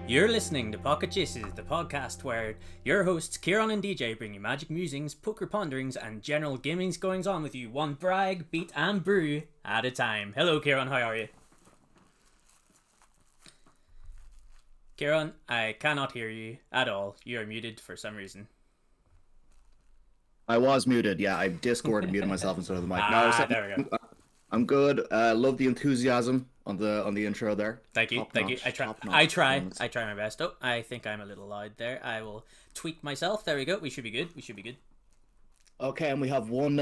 You're listening to Pocket Jaces, the podcast where your hosts Kieran and DJ bring you magic musings, poker ponderings, and general gaming goings on with you one brag, beat, and brew at a time. Hello, Kieran. How are you? Kieran, I cannot hear you at all. You are muted for some reason. I was muted. Yeah, I Discord and muted myself instead of the mic. There we go. I'm good. Love the enthusiasm on the intro there. Thank you. I try my best. Oh, I think I'm a little loud there. I will tweak myself. There we go. We should be good. Okay, and we have one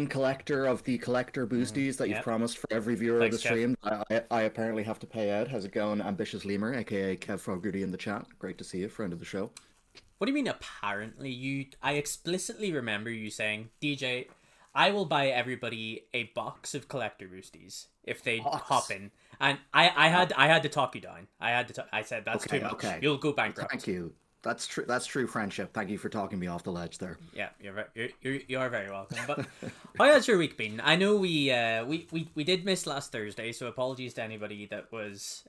collector of the collector boosties that you've promised for every viewer of the stream. I apparently have to pay out. How's it going, Ambitious Lemur, aka Kev Fogarty in the chat? Great to see you, friend of the show. What do you mean apparently? I explicitly remember you saying, DJ, I will buy everybody a box of collector boosties if they hop in, and I had to talk you down. I said that's too much. Okay. You'll go bankrupt. Thank you. That's true. That's true friendship. Thank you for talking me off the ledge there. Yeah, you're very welcome. But how has your week been? I know we did miss last Thursday, so apologies to anybody that was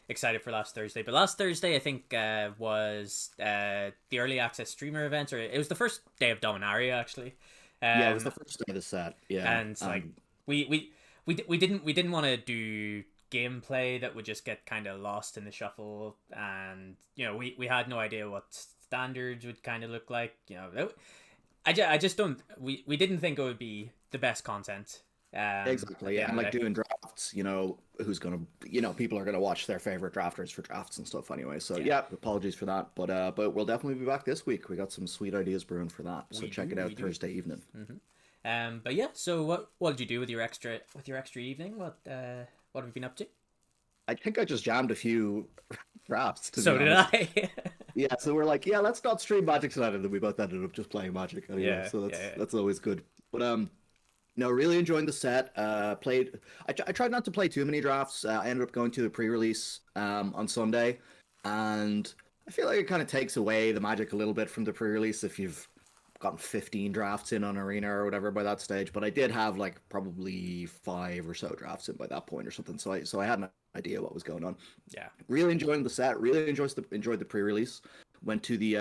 excited for last Thursday. But last Thursday, I think was the early access streamer event, or it was the first day of Dominaria actually. Yeah, it was the first day of the set. Yeah, and we didn't want to do gameplay that would just get kind of lost in the shuffle, and we had no idea what standards would kind of look like. I just don't. We didn't think it would be the best content. Exactly. Yeah, and like doing drafts. Who's gonna? People are gonna watch their favorite drafters for drafts and stuff anyway. So yeah, apologies for that. But we'll definitely be back this week. We got some sweet ideas brewing for that. So check it out Thursday evening. Mm-hmm. But yeah. So what did you do with your extra evening? What have you been up to? I think I just jammed a few drafts. So did I. Yeah. So we're like, let's not stream Magic tonight, and then we both ended up just playing Magic anyway. Yeah, so that's always good. But no, really enjoying the set. I tried not to play too many drafts. I ended up going to the pre-release on Sunday, and I feel like it kind of takes away the magic a little bit from the pre-release if you've gotten 15 drafts in on Arena or whatever by that stage. But I did have like probably 5 or so drafts in by that point or something. So I had an idea what was going on. Yeah, really enjoying the set. Really enjoyed the pre-release. Went to the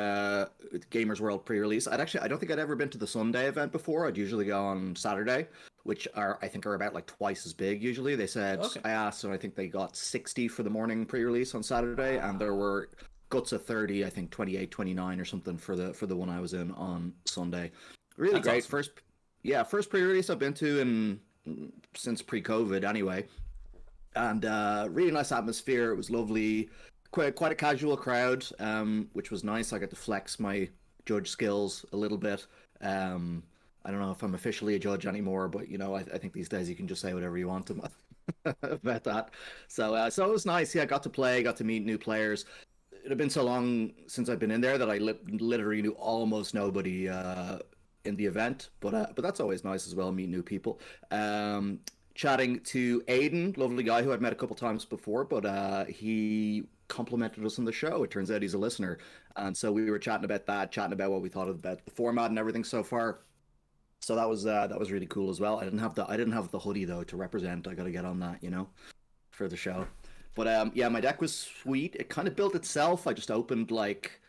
Gamers World pre-release. I don't think I'd ever been to the Sunday event before. I'd usually go on Saturday, which I think are about like twice as big usually. They said, okay. I asked, and I think they got 60 for the morning pre-release on Saturday, and there were guts of 30, I think 28, 29 or something for the one I was in on Sunday. Really That's great. Awesome. First pre-release I've been to since pre-COVID anyway. And really nice atmosphere. It was lovely. Quite a casual crowd, which was nice. I got to flex my judge skills a little bit. I don't know if I'm officially a judge anymore, but I think these days you can just say whatever you want about that. So it was nice. Yeah, I got to play, got to meet new players. It had been so long since I've been in there that I literally knew almost nobody in the event. But that's always nice as well, meet new people. Chatting to Aiden, lovely guy who I'd met a couple times before, but he complimented us on the show. It turns out he's a listener, and so we were chatting about what we thought about the format and everything so far. So that was really cool as well. I didn't have the hoodie though to represent. I got to get on that, for the show. But my deck was sweet. It kind of built itself. I just opened like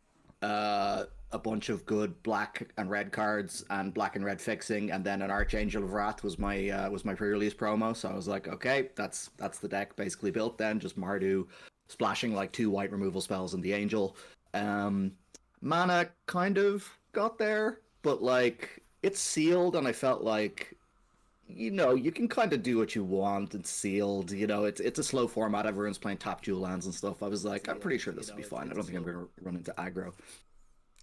a bunch of good black and red cards and black and red fixing, and then an Archangel of Wrath was my pre-release promo. So I was like, okay, that's the deck basically built. Then just Mardu splashing like 2 white removal spells in the Angel. Mana kind of got there, but like it's sealed, and I felt like you can kind of do what you want. It's sealed, it's a slow format. Everyone's playing top dual lands and stuff. I was like, I'm pretty sure this will be fine. I don't think I'm going to run into aggro.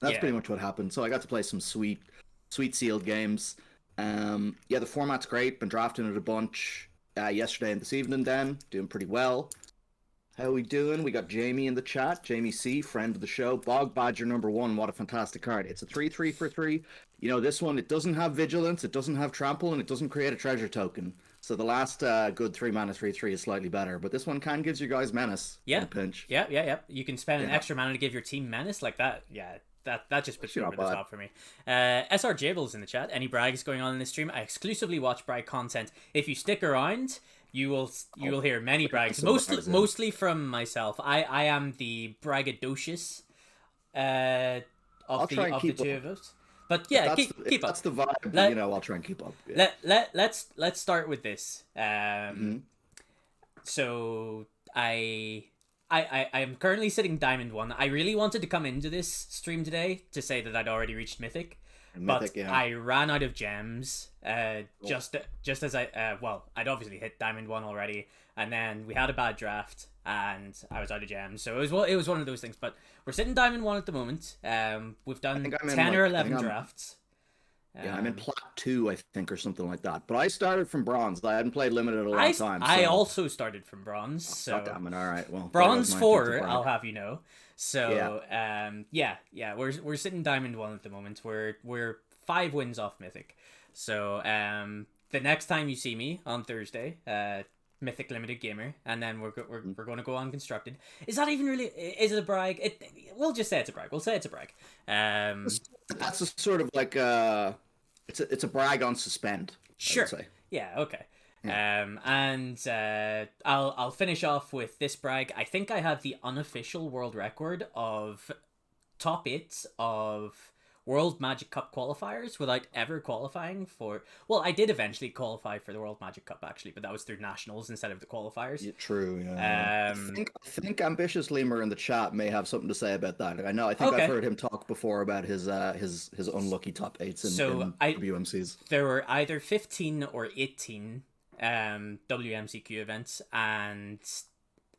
That's pretty much what happened. So I got to play some sweet sealed games. The format's great. Been drafting it a bunch yesterday and this evening then. Doing pretty well. How we doing? We got Jamie in the chat. Jamie C, friend of the show. Bog Badger #1. What a fantastic card. It's a 3/3 for 3. You know, this one, it doesn't have Vigilance, it doesn't have Trample, and it doesn't create a treasure token. So the last good 3 mana 3/3 is slightly better. But this one can gives you guys Menace in Yeah, a pinch. yeah. You can spend an Yeah. extra mana to give your team menace like that. Yeah, that just puts it Not over the bad. top for me. SR Jables in the chat. Any brags going on in this stream? I exclusively watch brag content. If you stick around, you will hear many brags. Mostly from myself. I am the braggadocious I'll of try and the keep two up. of us. But yeah, If keep that's up. the vibe, Let, I'll try and keep up. Yeah. let's start with this. Mm-hmm. So I am currently sitting Diamond 1. I really wanted to come into this stream today to say that I'd already reached Mythic, but Yeah. I ran out of gems. Just as I'd obviously hit Diamond 1 already, and then we had a bad draft, and I was out of gems. So it was one of those things. But we're sitting Diamond 1 at the moment. We've done 10 or 11 drafts. Yeah, I'm in Plat 2, I think, or something like that. But I started from Bronze. I hadn't played Limited a long time. So... I also started from Bronze. So goddammit, all right. Well, Bronze 4, I'll have you know. So we're sitting Diamond 1 at the moment. We're 5 wins off Mythic. So the next time you see me on Thursday, Mythic Limited Gamer, and then we're going to go on Constructed. Is that even really? Is it a brag? We'll just say it's a brag. We'll say it's a brag. That's a sort of like it's a brag on suspend. Sure. Yeah. Okay. Yeah. I'll finish off with this brag. I think I have the unofficial world record of top 8 of World Magic Cup qualifiers without ever qualifying for... Well, I did eventually qualify for the World Magic Cup, actually, but that was through Nationals instead of the qualifiers. Yeah, true, yeah. I think Ambitious Lemur in the chat may have something to say about that. I think I've heard him talk before about his unlucky top 8s in WMCs. There were either 15 or 18 WMCQ events, and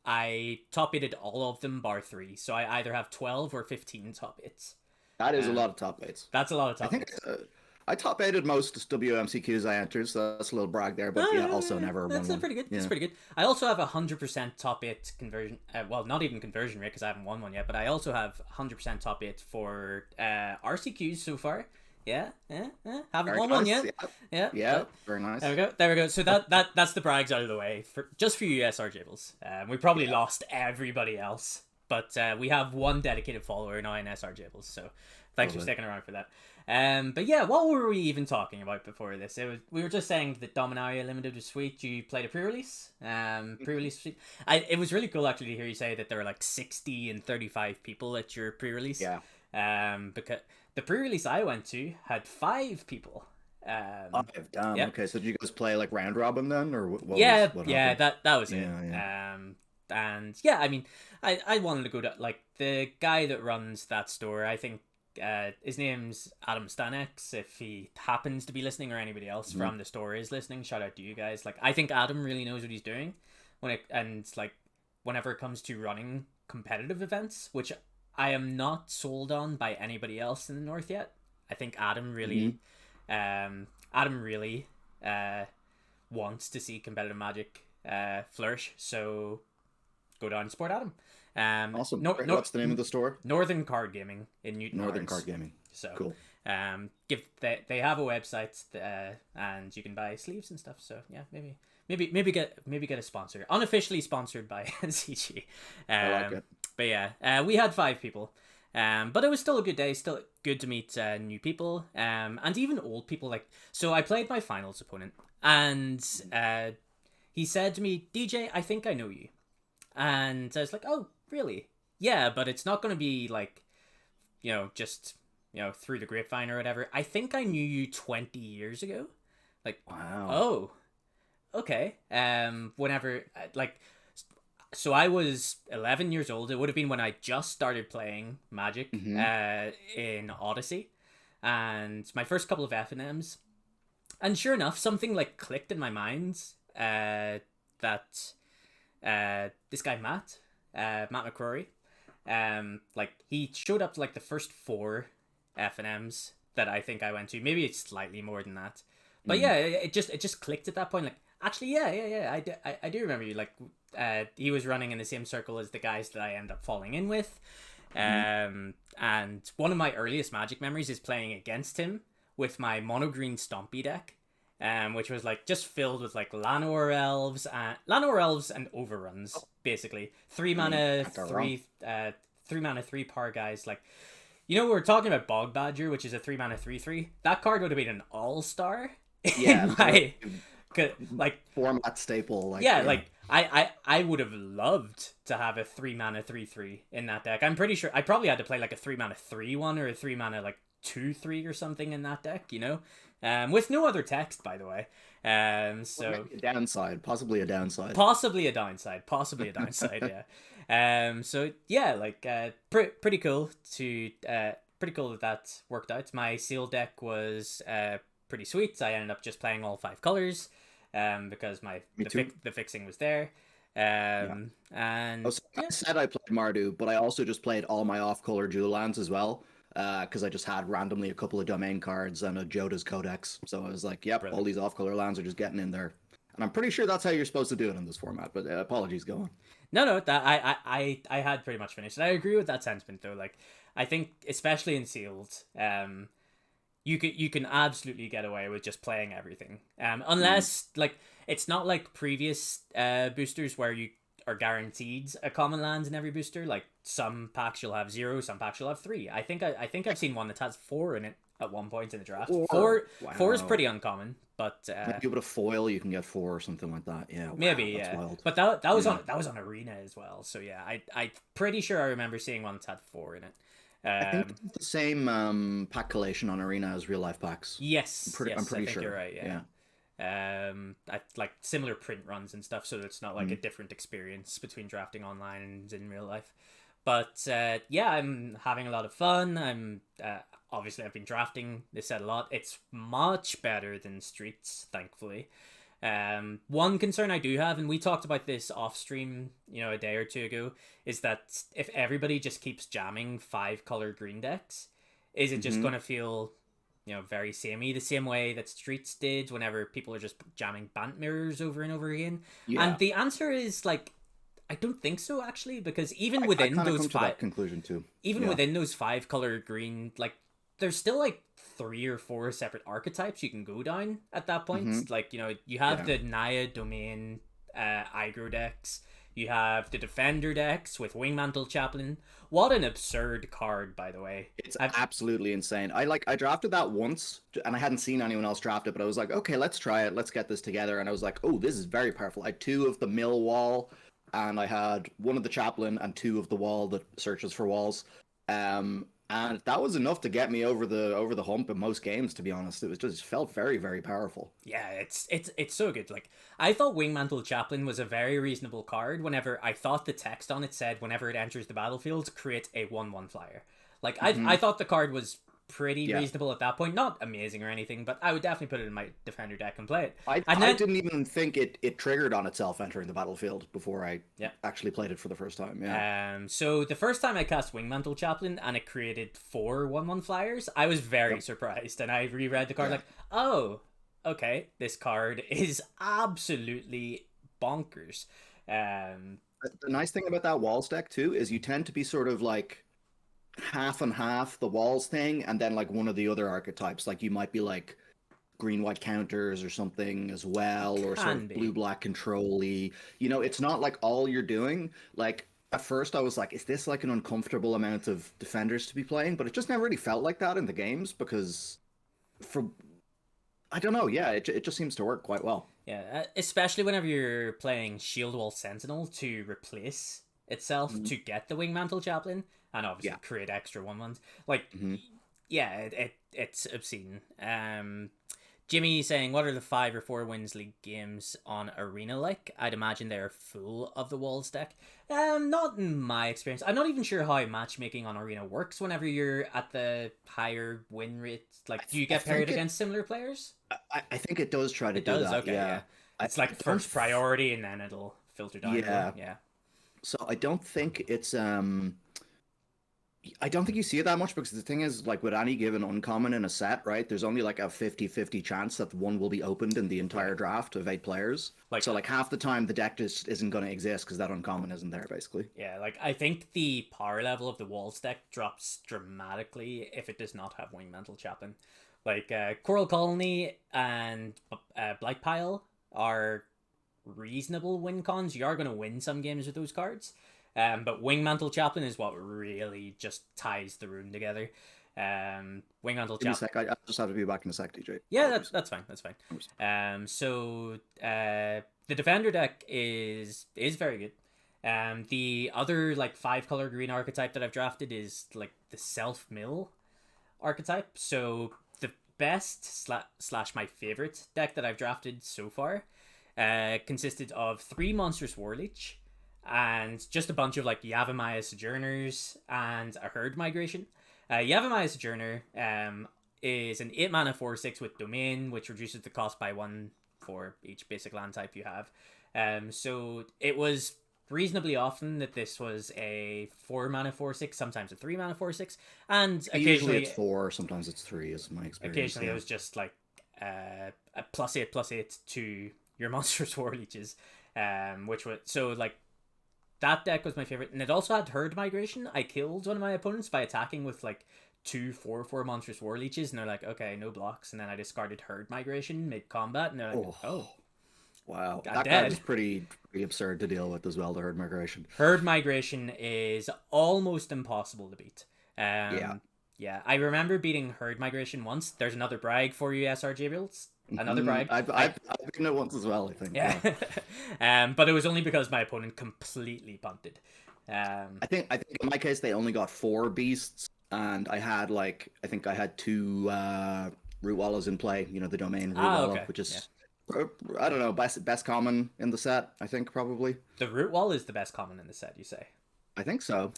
I top 8'd all of them bar 3. So I either have 12 or 15 top 8s. That is a lot of top 8s. That's a lot of top 8s. I top 8'd most WMCQs I entered, so that's a little brag there, but also never that's won pretty good. Yeah. That's pretty good. I also have 100% top 8 conversion. Well, not even conversion rate because I haven't won one yet, but I also have 100% top 8 for RCQs so far. Yeah. Haven't won one yet. Yeah. Very nice. There we go. So that's the brags out of the way just for you, SR Jables. We probably lost everybody else, but we have one dedicated follower now in SR Jables. So thanks for sticking around for that. But yeah, what were we even talking about before this? We were just saying that Dominaria Limited was sweet. You played a pre-release. Pre-release sweet. It was really cool actually to hear you say that there were like 60 and 35 people at your pre-release. Yeah. Because the pre-release I went to had 5 people. 5, damn. Yeah. Okay, so did you guys play like round robin then, or what? That was it. And yeah, I mean, I wanted to go to like the guy that runs that store. I think his name's Adam Stanex. If he happens to be listening, or anybody else from the store is listening, shout out to you guys. Like, I think Adam really knows what he's doing whenever it comes to running competitive events, which I am not sold on by anybody else in the North yet. I think Adam really, wants to see competitive Magic flourish. So go down and support Adam. Awesome. What's the name of the store? Northern Card Gaming in Newton. Northern Card Gaming. So cool. They have a website and you can buy sleeves and stuff. So yeah, maybe get a sponsor. Unofficially sponsored by NCG. I like it. But yeah, we had 5 people. But it was still a good day. Still good to meet new people. And even old people. Like, so I played my finals opponent, and he said to me, "DJ, I think I know you." And I was like, "Oh, really? Yeah, but it's not going to be like, just through the grapevine or whatever. I think I knew you 20 years ago." Like, wow. Oh, okay. Whenever so I was 11 years old. It would have been when I just started playing Magic in Odyssey, and my first couple of FNMs. And sure enough, something like clicked in my mind that this guy Matt McCrory, he showed up to like the first 4 FNMs that I think I went to. Maybe it's slightly more than that, but yeah, it just clicked at that point. Like, Actually, yeah. I do remember you. Like, he was running in the same circle as the guys that I end up falling in with. And one of my earliest Magic memories is playing against him with my mono green Stompy deck, which was like just filled with like Llanowar Elves and Overruns, basically. Three mana, 3 power guys. Like, we were talking about Bog Badger, which is a 3 mana 3/3. That card would have been an all-star. Yeah, in my, like format staple. Like, like I would have loved to have a 3 mana 3/3 in that deck. I'm pretty sure I probably had to play like a 3 mana 3/1 or a 3 mana like 2/3 or something in that deck, with no other text, by the way. So a downside, possibly a downside, yeah. So yeah, like pretty cool to pretty cool that worked out. My seal deck was pretty sweet. I ended up just playing all 5 colors. Because the fixing was there. And I said I played Mardu, but I also just played all my off-color dual lands as well, because I just had randomly a couple of domain cards and a Joda's Codex. So I was like, yep, Brilliant. All these off-color lands are just getting in there. And I'm pretty sure that's how you're supposed to do it in this format, but apologies, go on. No, that I had pretty much finished. And I agree with that sentiment, though. Like, I think, especially in Sealed, you can absolutely get away with just playing everything. Unless like it's not like previous boosters where you are guaranteed a common land in every booster. Like some packs you'll have 0, some packs you'll have 3. I think I've seen one that has 4 in it at one point in the draft. Four is pretty uncommon, but maybe with a foil you can get 4 or something like that. Yeah, wow, maybe wild. But that was on Arena as well. So yeah, I pretty sure I remember seeing one that had 4 in it. I think it's the same pack collation on Arena as real life packs. Yes, I'm pretty sure. You're right. Yeah. I like similar print runs and stuff, so it's not like a different experience between drafting online and in real life. But yeah, I'm having a lot of fun. I'm obviously I've been drafting this set a lot. It's much better than Streets, thankfully. One concern I do have, and we talked about this off stream, a day or two ago, is that if everybody just keeps jamming 5-color green decks, is it just going to feel, very samey, the same way that Streets did whenever people are just jamming Bant Mirrors over and over again? Yeah. And the answer is, like, I don't think so, actually, because even within those 5... conclusion too. Even within those 5-color green, like, there's still, like, 3 or 4 separate archetypes you can go down at that point. Like, you have the Naya Domain aggro decks. You have the Defender decks with Wingmantle Chaplain. What an absurd card, by the way. It's absolutely insane. I drafted that once, and I hadn't seen anyone else draft it, but I was like, okay, let's try it. Let's get this together. And I was like, oh, this is very powerful. I had 2 of the mill wall, and I had 1 of the Chaplain and 2 of the wall that searches for walls. And that was enough to get me over the hump in most games, to be honest. It just felt very, very powerful. Yeah, it's so good. Like, I thought Wingmantle Chaplain was a very reasonable card whenever I thought the text on it said whenever it enters the battlefield, create a 1/1 flyer. Like, I thought the card was pretty reasonable at that point. Not amazing or anything, but I would definitely put it in my Defender deck and play it. I didn't even think it triggered on itself entering the battlefield before I actually played it for the first time. So the first time I cast Wingmantle Chaplain and it created 4 1/1 flyers, I was very surprised, and I reread the card like, oh, okay, this card is absolutely bonkers. The nice thing about that walls deck too is you tend to be sort of like half and half the walls thing, and then like one of the other archetypes, like you might be like green white counters or something as well, or sort of blue black control-y. It's not like all you're doing. Like at first I was like, is this like an uncomfortable amount of defenders to be playing? But it just never really felt like that in the games, because I don't know, it just seems to work quite well. Especially whenever you're playing Shield Wall Sentinel to replace itself to get the Wingmantle Chaplain, and obviously create extra 1/1s. Like, it's obscene. Jimmy saying, what are the 5 or 4 wins league games on Arena like? I'd imagine they're full of the walls deck. Not in my experience. I'm not even sure how matchmaking on Arena works whenever you're at the higher win rate. Like, do you get paired against similar players? I think it does try to do that. Okay, yeah. It's like first priority, and then it'll filter down. Yeah. So I don't think it's I don't think you see it that much because the thing is, like with any given uncommon in a set, right? There's only like a 50-50 chance that one will be opened in the entire draft of 8 players. Like, So like half the time the deck just isn't going to exist because that uncommon isn't there, basically. yeah, like I think the power level of the Walls deck drops dramatically if it does not have Wingmantle Chaplain. Like Coral Colony and Blight Pile are reasonable win cons. You are going to win some games with those cards. But Wingmantle Chaplain is what really just ties the room together. Wingmantle Give me a Chaplain. sec. I just have to be back in a sec, DJ. Yeah, that's fine. That's fine. So the Defender deck is very good. The other like 5-color green archetype that I've drafted is like the Self Mill archetype. So the best slash my favorite deck that I've drafted so far consisted of 3 Monstrous Warleech and just a bunch of like Yavimaya Sojourners and a Herd Migration. Yavimaya Sojourner is an 8 mana 4/6 with Domain, which reduces the cost by 1 for each basic land type you have. So it was reasonably often that this was a 4 mana 4/6, sometimes a 3 mana 4/6, and occasionally usually it's 4, sometimes it's 3, is my experience. Occasionally it was just like a +8/+8 to your Monstrous Warleeches, which was so like. That deck was my favorite, and it also had Herd Migration. I killed one of my opponents by attacking with like 2 4/4 Monstrous Warleeches, and they're like, okay, no blocks, and then I discarded Herd Migration mid-combat, and they're like, oh. Wow, that card was pretty absurd to deal with as well, the Herd Migration. Herd Migration is almost impossible to beat. Yeah, I remember beating Herd Migration once. There's another brag for you, SR Jabrils. Another brag. I've beaten it once as well, I think. Yeah. But it was only because my opponent completely punted. I think in my case they only got 4 beasts, and I had I think I had 2 Root Wallows in play. You know, the Domain Root Wallow, which is I don't know, best common in the set. I think probably the Root Wall is the best common in the set. You say? I think so.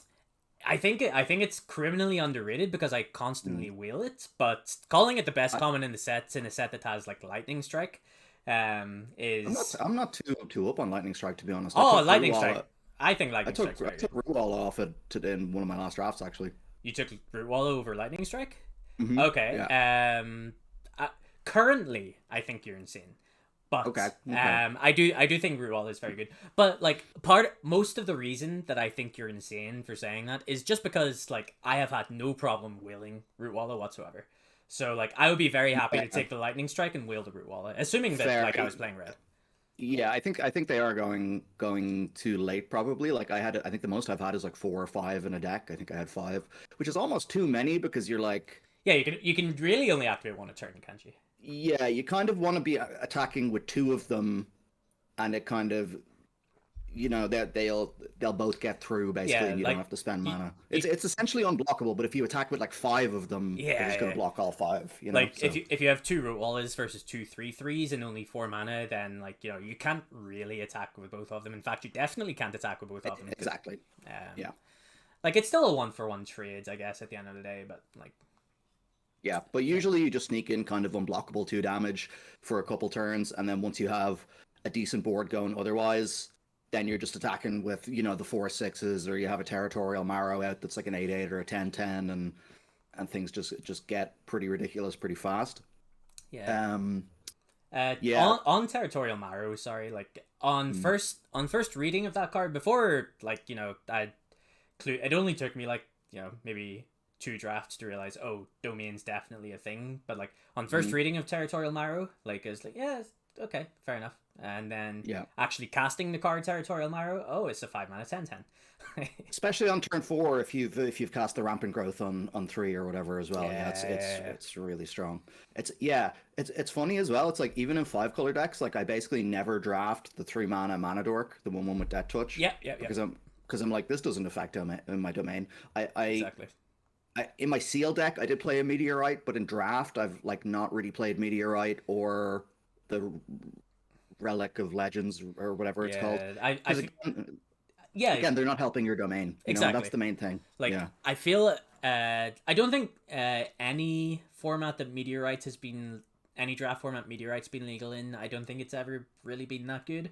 I think it's criminally underrated because I constantly wheel it, but calling it the best common in the set in a set that has like Lightning Strike is I'm not too up on Lightning Strike, to be honest. Lightning Strike. I think Lightning Strike. I took Root Wallow off it in one of my last drafts, actually. You took Root Wallow over Lightning Strike? Mm-hmm. Okay. Yeah. Currently I think you're insane. But okay. I do think Root Wall is very good. But like most of the reason that I think you're insane for saying that is just because like I have had no problem wheeling Root Wallow whatsoever. So like I would be very happy to take the Lightning Strike and wheel the Root Wallow, assuming that like I was playing red. Yeah, I think they are going too late probably. Like I think the most I've had is like 4 or 5 in a deck. I think I had 5, which is almost too many because you're like, yeah, you can really only activate one a turn, can't you? Yeah, you kind of want to be attacking with 2 of them, and it kind of, you know, they'll both get through basically, and you don't have to spend mana. It's essentially unblockable, but if you attack with like 5 of them, they're just gonna block all 5. You know, like if you have 2 Root Wallers versus 2 3/3s and only 4 mana, then like you know you can't really attack with both of them. In fact, you definitely can't attack with both of them. Exactly. Yeah. Like it's still a 1-for-1 trade, I guess, at the end of the day, but like. Yeah, but usually you just sneak in kind of unblockable 2 damage for a couple turns, and then once you have a decent board going otherwise, then you're just attacking with, you know, the 4/6s, or you have a Territorial Marrow out that's like an 8/8 or a 10/10, and things just get pretty ridiculous pretty fast. Yeah. Yeah. On Territorial Marrow, sorry, like on first reading of that card, before like, you know, it only took me like, you know, maybe 2 drafts to realize, oh, Domain's definitely a thing. But like on first reading of Territorial Marrow, like it's like, yeah, okay, fair enough. And then actually casting the card Territorial Marrow, oh, it's a 5 mana 10/10. Especially on turn 4 if you've cast the Rampant Growth on 3 or whatever as well. Yeah, it's really strong. It's funny as well. It's like even in 5-color decks, like I basically never draft the 3 mana Dork, the 1/1 with Death Touch. Yeah. Because I'm like, this doesn't affect my Domain. Exactly. In my Seal deck, I did play a Meteorite, but in Draft, I've like not really played Meteorite or the Relic of Legends or whatever it's called. Again, they're not helping your Domain. You know, that's the main thing. Like, I feel, I don't think any format that Meteorites has been, any draft format Meteorite's been legal in, I don't think it's ever really been that good.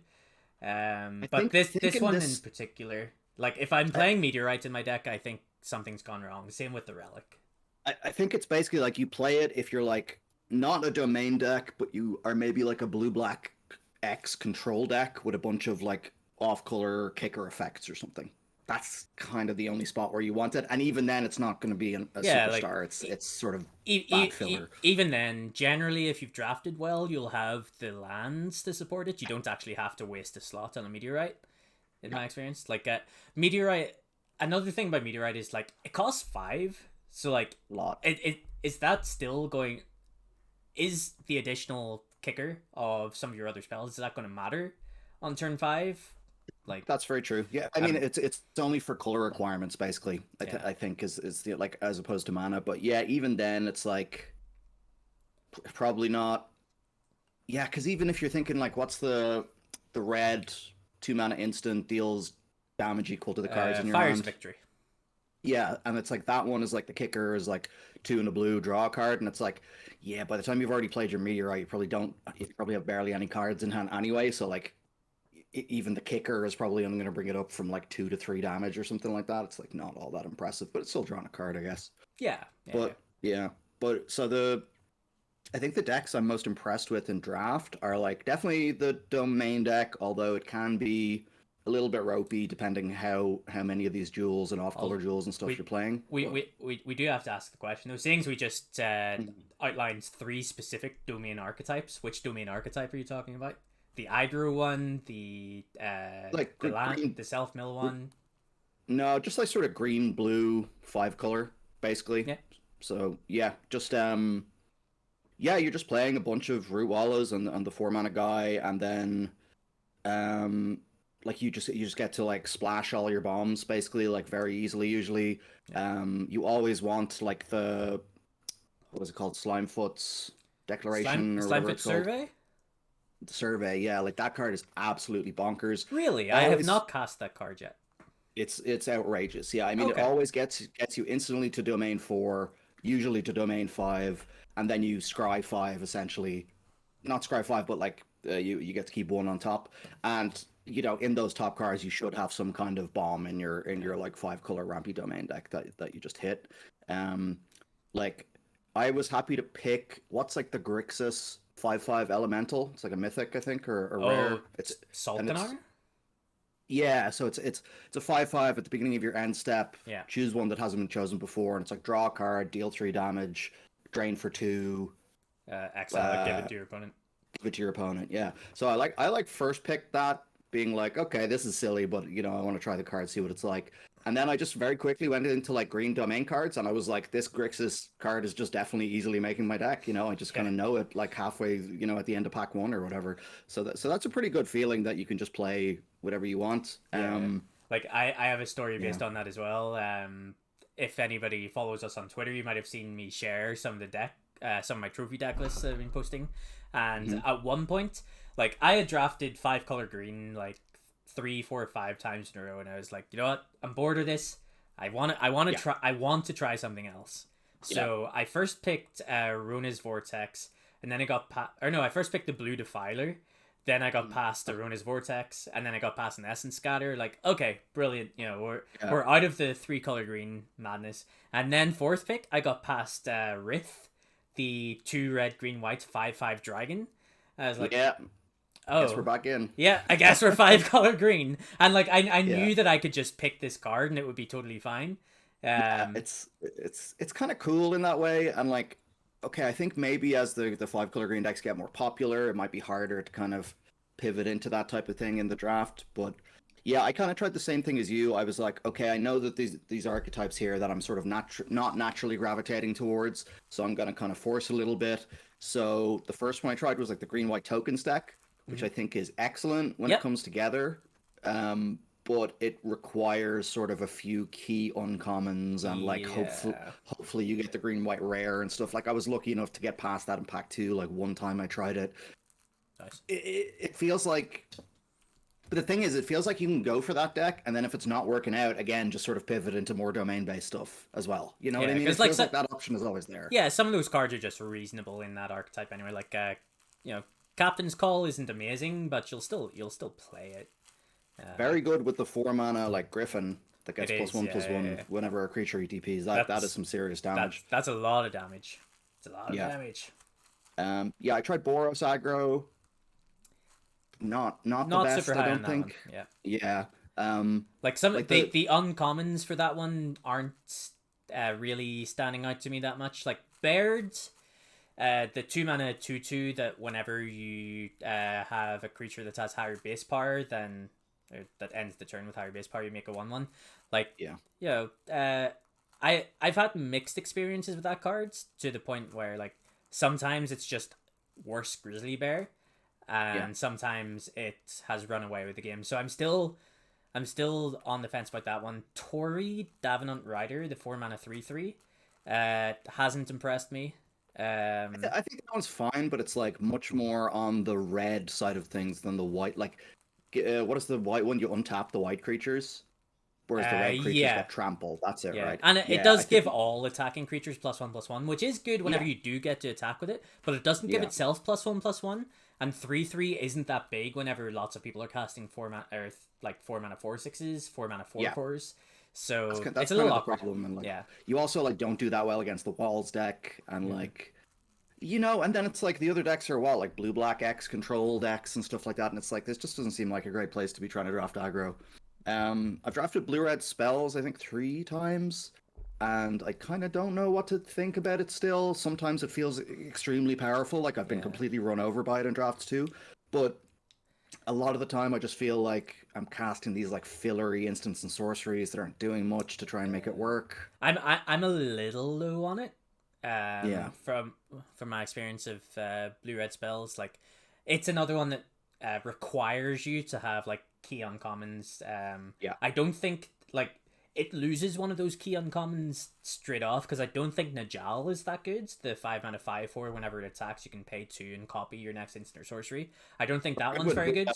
But this one in particular Like, if I'm playing Meteorite in my deck, I think something's gone wrong. Same with the Relic. I think it's basically like you play it if you're like not a domain deck, but you are maybe like a blue-black X control deck with a bunch of like off-color kicker effects or something. That's kind of the only spot where you want it, and even then, it's not going to be a Yeah, superstar. like It's sort of bad filler. even then, generally, if you've drafted well, you'll have the lands to support it. You don't actually have to waste a slot on a Meteorite, in my experience. Like, Meteorite. Another thing about Meteorite is like it costs 5, so like Lot. It is that still going? Is the additional kicker of some of your other spells, is that going to matter on turn 5? Like, that's very true. Yeah, I mean it's only for color requirements basically. I think is the like as opposed to mana. But yeah, even then it's like probably not. Yeah, because even if you're thinking like what's the red 2-mana instant deals damage equal to the cards in your Fire's hand. Victory. Yeah, and it's like that one is like the kicker is like 2 in a blue, draw a card, and it's like, yeah, by the time you've already played your Meteorite, you probably have barely any cards in hand anyway, so like even the kicker is probably only going to bring it up from like 2 to 3 damage or something like that. It's like not all that impressive, but it's still drawing a card, I guess. Yeah. But so I think the decks I'm most impressed with in draft are like definitely the domain deck, although it can be a little bit ropey depending how many of these jewels and off-color jewels and stuff you're playing. We do have to ask the question. Those things we just outlined 3 specific domain archetypes. Which domain archetype are you talking about? The aggro one, the the self-mill one? No, just like sort of green, blue, 5-color, basically. Yeah. So yeah, just yeah, you're just playing a bunch of root wallows on the 4-mana guy, and then like you just get to like splash all your bombs basically like very easily usually. Yeah. You always want like the what was it called, Slimefoot's Declaration or whatever it's called. Survey? The Survey, yeah, like that card is absolutely bonkers. Really? I have not cast that card yet. It's outrageous. Yeah, I mean, it always gets you instantly to domain 4, usually to domain 5, and then you scry 5 essentially. Not scry 5, but like you get to keep 1 on top. And you know, in those top cards, you should have some kind of bomb in your like 5-color rampy domain deck that you just hit. Like I was happy to pick what's like the Grixis 5/5 elemental. It's like a mythic, I think, or rare. It's Sultanar. Yeah, so it's a 5/5 at the beginning of your end step. Yeah. Choose one that hasn't been chosen before, and it's like draw a card, deal 3 damage, drain for 2. Exile, give it to your opponent. Give it to your opponent. Yeah. So I like first pick that, being like, okay, this is silly, but you know, I want to try the card, see what it's like. And then I just very quickly went into like green domain cards, and I was like, this Grixis card is just definitely easily making my deck. You know, I just kind of know it like halfway, you know, at the end of pack 1 or whatever. So that's a pretty good feeling that you can just play whatever you want. Like I have a story based on that as well. If anybody follows us on Twitter, you might have seen me share some of my trophy deck lists I've been posting. And at one point, like I had drafted 5-color green like 3, 4, 5 times in a row, and I was like, you know what, I'm bored of this. I want to try something else. So I first picked Rona's Vortex, and then I got I first picked the Blue Defiler, then I got past the Rona's Vortex, and then I got past an Essence Scatter. Like, okay, brilliant. You know, we're out of the 3-color green madness. And then fourth pick, I got past Rith, the 2 red, green, white 5/5 dragon. I was like, I guess we're back in. Yeah, I guess we're 5-color green. And like I knew that I could just pick this card and it would be totally fine. It's kind of cool in that way. And like, okay, I think maybe as the 5-color green decks get more popular, it might be harder to kind of pivot into that type of thing in the draft. But yeah, I kind of tried the same thing as you. I was like, okay, I know that these archetypes here that I'm sort of not naturally gravitating towards, so I'm gonna kind of force a little bit. So the first one I tried was like the green-white tokens deck, which I think is excellent when it comes together. But it requires sort of a few key uncommons, and like hopefully you get the green-white rare and stuff. Like I was lucky enough to get past that in pack 2. Like one time I tried it. Nice. It feels like, but the thing is, it feels like you can go for that deck, and then if it's not working out, again, just sort of pivot into more domain-based stuff as well. You know what I mean? It feels like that option is always there. Yeah, some of those cards are just reasonable in that archetype anyway. Like, you know, Captain's Call isn't amazing, but you'll still play it. Very good with the 4 mana like Griffin that It gets is, +1/+1 whenever a creature ETPs. That is some serious damage. That's a lot of damage. It's a lot of Yeah. damage. Yeah, I tried Boros aggro. Not the Not best, super I high on don't that one. think. Yeah. Yeah. Like some like the uncommons for that one aren't really standing out to me that much. Like Baird, the 2 mana 2/2 that whenever you have a creature that has higher base power than or that ends the turn with higher base power, you make a 1/1. Like yeah. you know, I've had mixed experiences with that card to the point where like sometimes it's just worse Grizzly Bear, and sometimes it has run away with the game. So I'm still on the fence about that one. Tori Davenant Rider, the 4 mana 3/3, hasn't impressed me. I think that one's fine, but it's like much more on the red side of things than the white. Like, what is the white one? You untap the white creatures, whereas the red creatures Yeah, get trampled. That's it, yeah, right? and it Yeah, I does give think. all attacking creatures +1/+1, which is good whenever Yeah, you do get to attack with it. But it doesn't give yeah. itself +1/+1, and 3/3 isn't that big whenever lots of people are casting 4 mana or like 4 mana 4/6s, 4 mana 4/4s. So That's it's a kind little of the awkward. problem, and like Yeah, you also like don't do that well against the walls deck, and like and then it's like the other decks are what like blue black X control decks and stuff like that, and it's like this just doesn't seem like a great place to be trying to draft aggro. I've drafted blue red spells I think 3 times, and I kind of don't know what to think about it still. Sometimes it feels extremely powerful, like I've been yeah. completely run over by it in drafts too, but a lot of the time I just feel like I'm casting these like fillery instants and sorceries that aren't doing much to try and make it work. I'm a little low on it. Yeah. From my experience of blue red spells, like it's another one that requires you to have like key uncommons. Yeah. I don't think like it loses one of those key uncommons straight off because I don't think Najal is that good. The 5 mana 5/4 whenever it attacks, you can pay 2 and copy your next instant or sorcery. I don't think that one's very good.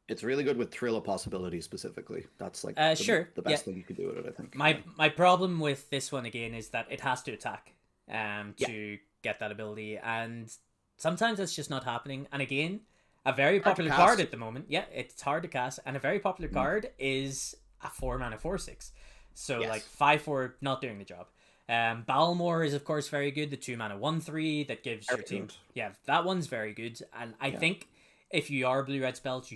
It's really good with Thrill of Possibility specifically. That's like Sure, the best thing you could do with it, I think. My problem with this one again is that it has to attack to get that ability, and sometimes it's just not happening. And again, a very popular card at the moment. Yeah, it's hard to cast, and a very popular card is a 4 mana 4/6. So like 5/4 not doing the job. Balmor is of course very good. The 2 mana 1/3 that gives your team. Yeah, that one's very good. And I think if you are blue red spells,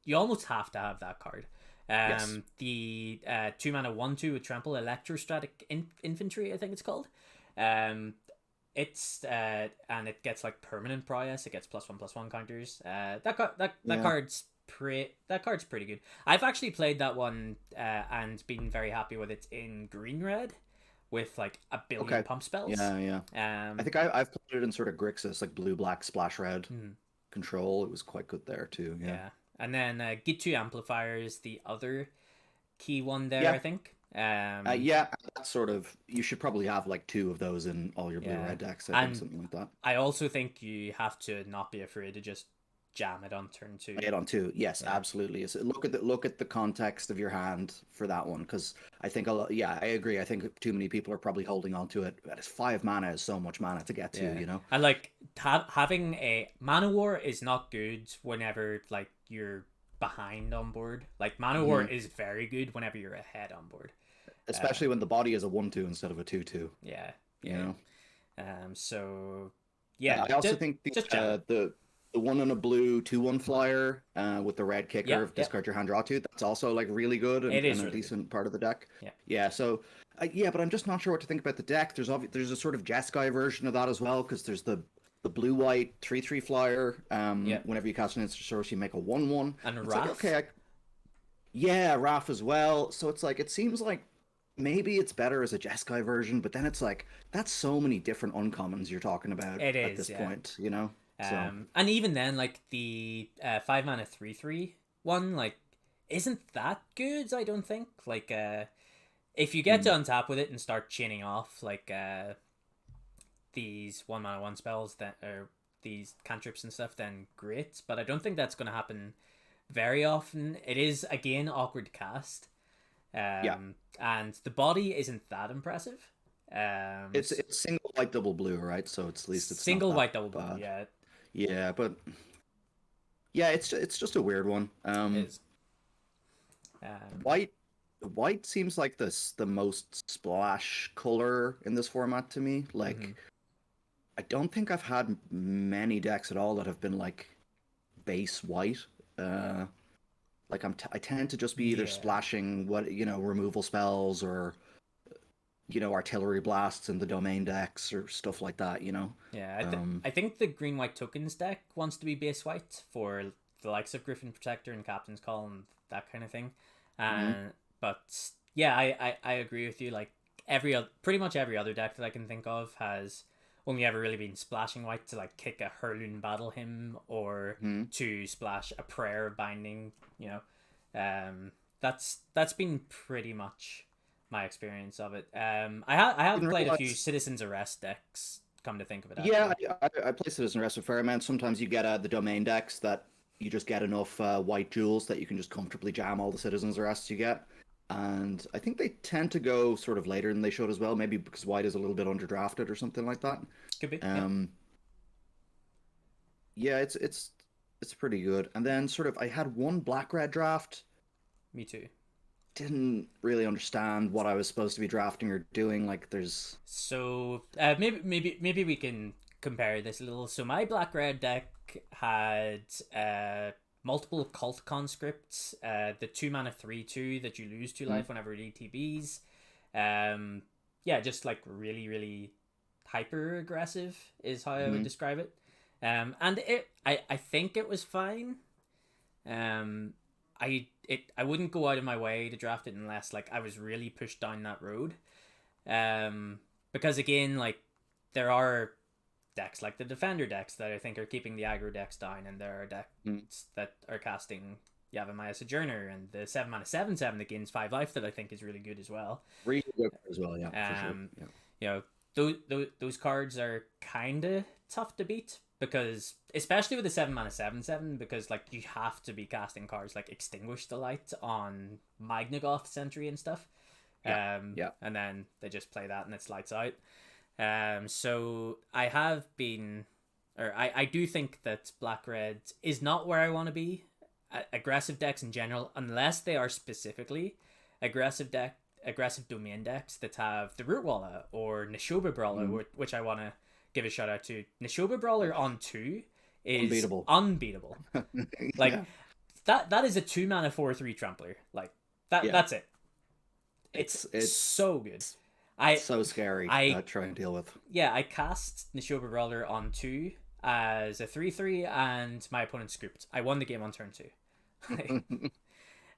you almost have to have that card. The 2 mana 1/2 with trample electrostatic infantry, I think it's called. It's and it gets like permanent prowess. It gets +1/+1 counters. That card's pretty good. I've actually played that one and been very happy with it in green red with like a billion pump spells. Yeah. I think I've played it in sort of Grixis, like blue black splash red control. It was quite good there too. Yeah. And then Git2 amplifiers, the other key one there, I think. That's sort of you should probably have like 2 of those in all your blue red decks. I think something like that. I also think you have to not be afraid to just jam it on turn 2. Play it on 2, yes, absolutely. So look at the context of your hand for that one, because I think I agree. I think too many people are probably holding on to it. But it's 5 mana is so much mana to get to, And like having a mana war is not good whenever like you're behind on board. Like mana war is very good whenever you're ahead on board. Especially when the body is a 1/2 instead of a 2/2. Yeah. You know. So yeah. I also think the 1 and a blue 2/1 flyer with the red kicker of discard your hand, draw 2. That's also like really good and a decent part of the deck. Yeah. So but I'm just not sure what to think about the deck. There's a sort of Jeskai version of that as well, because there's the blue white 3/3 flyer. Whenever you cast an instant source, you make a 1/1. And a Wrath. Like, Wrath as well. So it's like it seems like maybe it's better as a Jeskai version, but then it's like that's so many different uncommons you're talking about at this point, And even then, like the 5 mana 3/3 one, like isn't that good. I don't think. Like, if you get to untap with it and start chaining off like these 1 mana 1 spells that are these cantrips and stuff, then great. But I don't think that's going to happen very often. It is again awkward to cast. And the body isn't that impressive. It's single white double blue, right? So at least it's single white double blue. Yeah, but it's just a weird one. It is. White white seems like the most splash color in this format to me. Like I don't think I've had many decks at all that have been like base white. Uh, like I tend to just be either Yeah. splashing removal spells or artillery blasts in the domain decks or stuff like that. Yeah, Um, I think the green white tokens deck wants to be base white for the likes of Griffin Protector and Captain's Call and that kind of thing. mhm. But yeah, I agree with you. Like pretty much every other deck that I can think of has only ever really been splashing white to like kick a Hurloon Battle Hymn or Mhm. to splash a Prayer Binding. That's been pretty much my experience of it. I have Didn't played a few realize. Citizens Arrest decks. Come to think of it, Yeah, actually. I play Citizen Arrest with Fairman. Sometimes you get the domain decks that you just get enough white jewels that you can just comfortably jam all the Citizen's Arrests you get. And I think they tend to go sort of later than they should as well, maybe because white is a little bit underdrafted or something like that. Could be. Yeah. Um, yeah, it's pretty good. And then sort of I had one black red draft, Me too. didn't really understand what I was supposed to be drafting or doing. Like there's So maybe we can compare this a little. So my black red deck had multiple cult conscripts, the 2 mana 3/2 that you lose to mm, life whenever it ETBs. Yeah, just like really hyper aggressive is how I would mhm. describe it. And I think it was fine. Um, I wouldn't go out of my way to draft it unless like I was really pushed down that road. Um, because again, like there are decks like the defender decks that I think are keeping the aggro decks down, and there are Mm. decks that are casting Yavimaya Sojourner and the 7 mana 7/7 that gains 5 life that I think is really good as well. Really good as well, yeah, for sure. Um, Yeah. you know, those cards are kind of tough to beat because, especially with the 7 mana 7/7, because like you have to be casting cards like Extinguish the Light on Magnagoth Sentry and stuff. Yeah. Yeah. And then they just play that and it's lights out. So I have been, or I do think that Black Red is not where I want to be. Aggressive decks in general, unless they are specifically aggressive domain decks that have the Root Walla or Nishoba Brawler, Mm. which I want to give a shout out to. Nishoba Brawler on 2 is Unbeatable. unbeatable. Like Yeah. that is a 2 mana 4/3 trampler. Like Yeah. that's it. It's It's so good. I so scary to I try and deal with. yeah, I cast Nishoba Brawler on 2 as a 3/3 and my opponent scooped. I won the game on turn 2.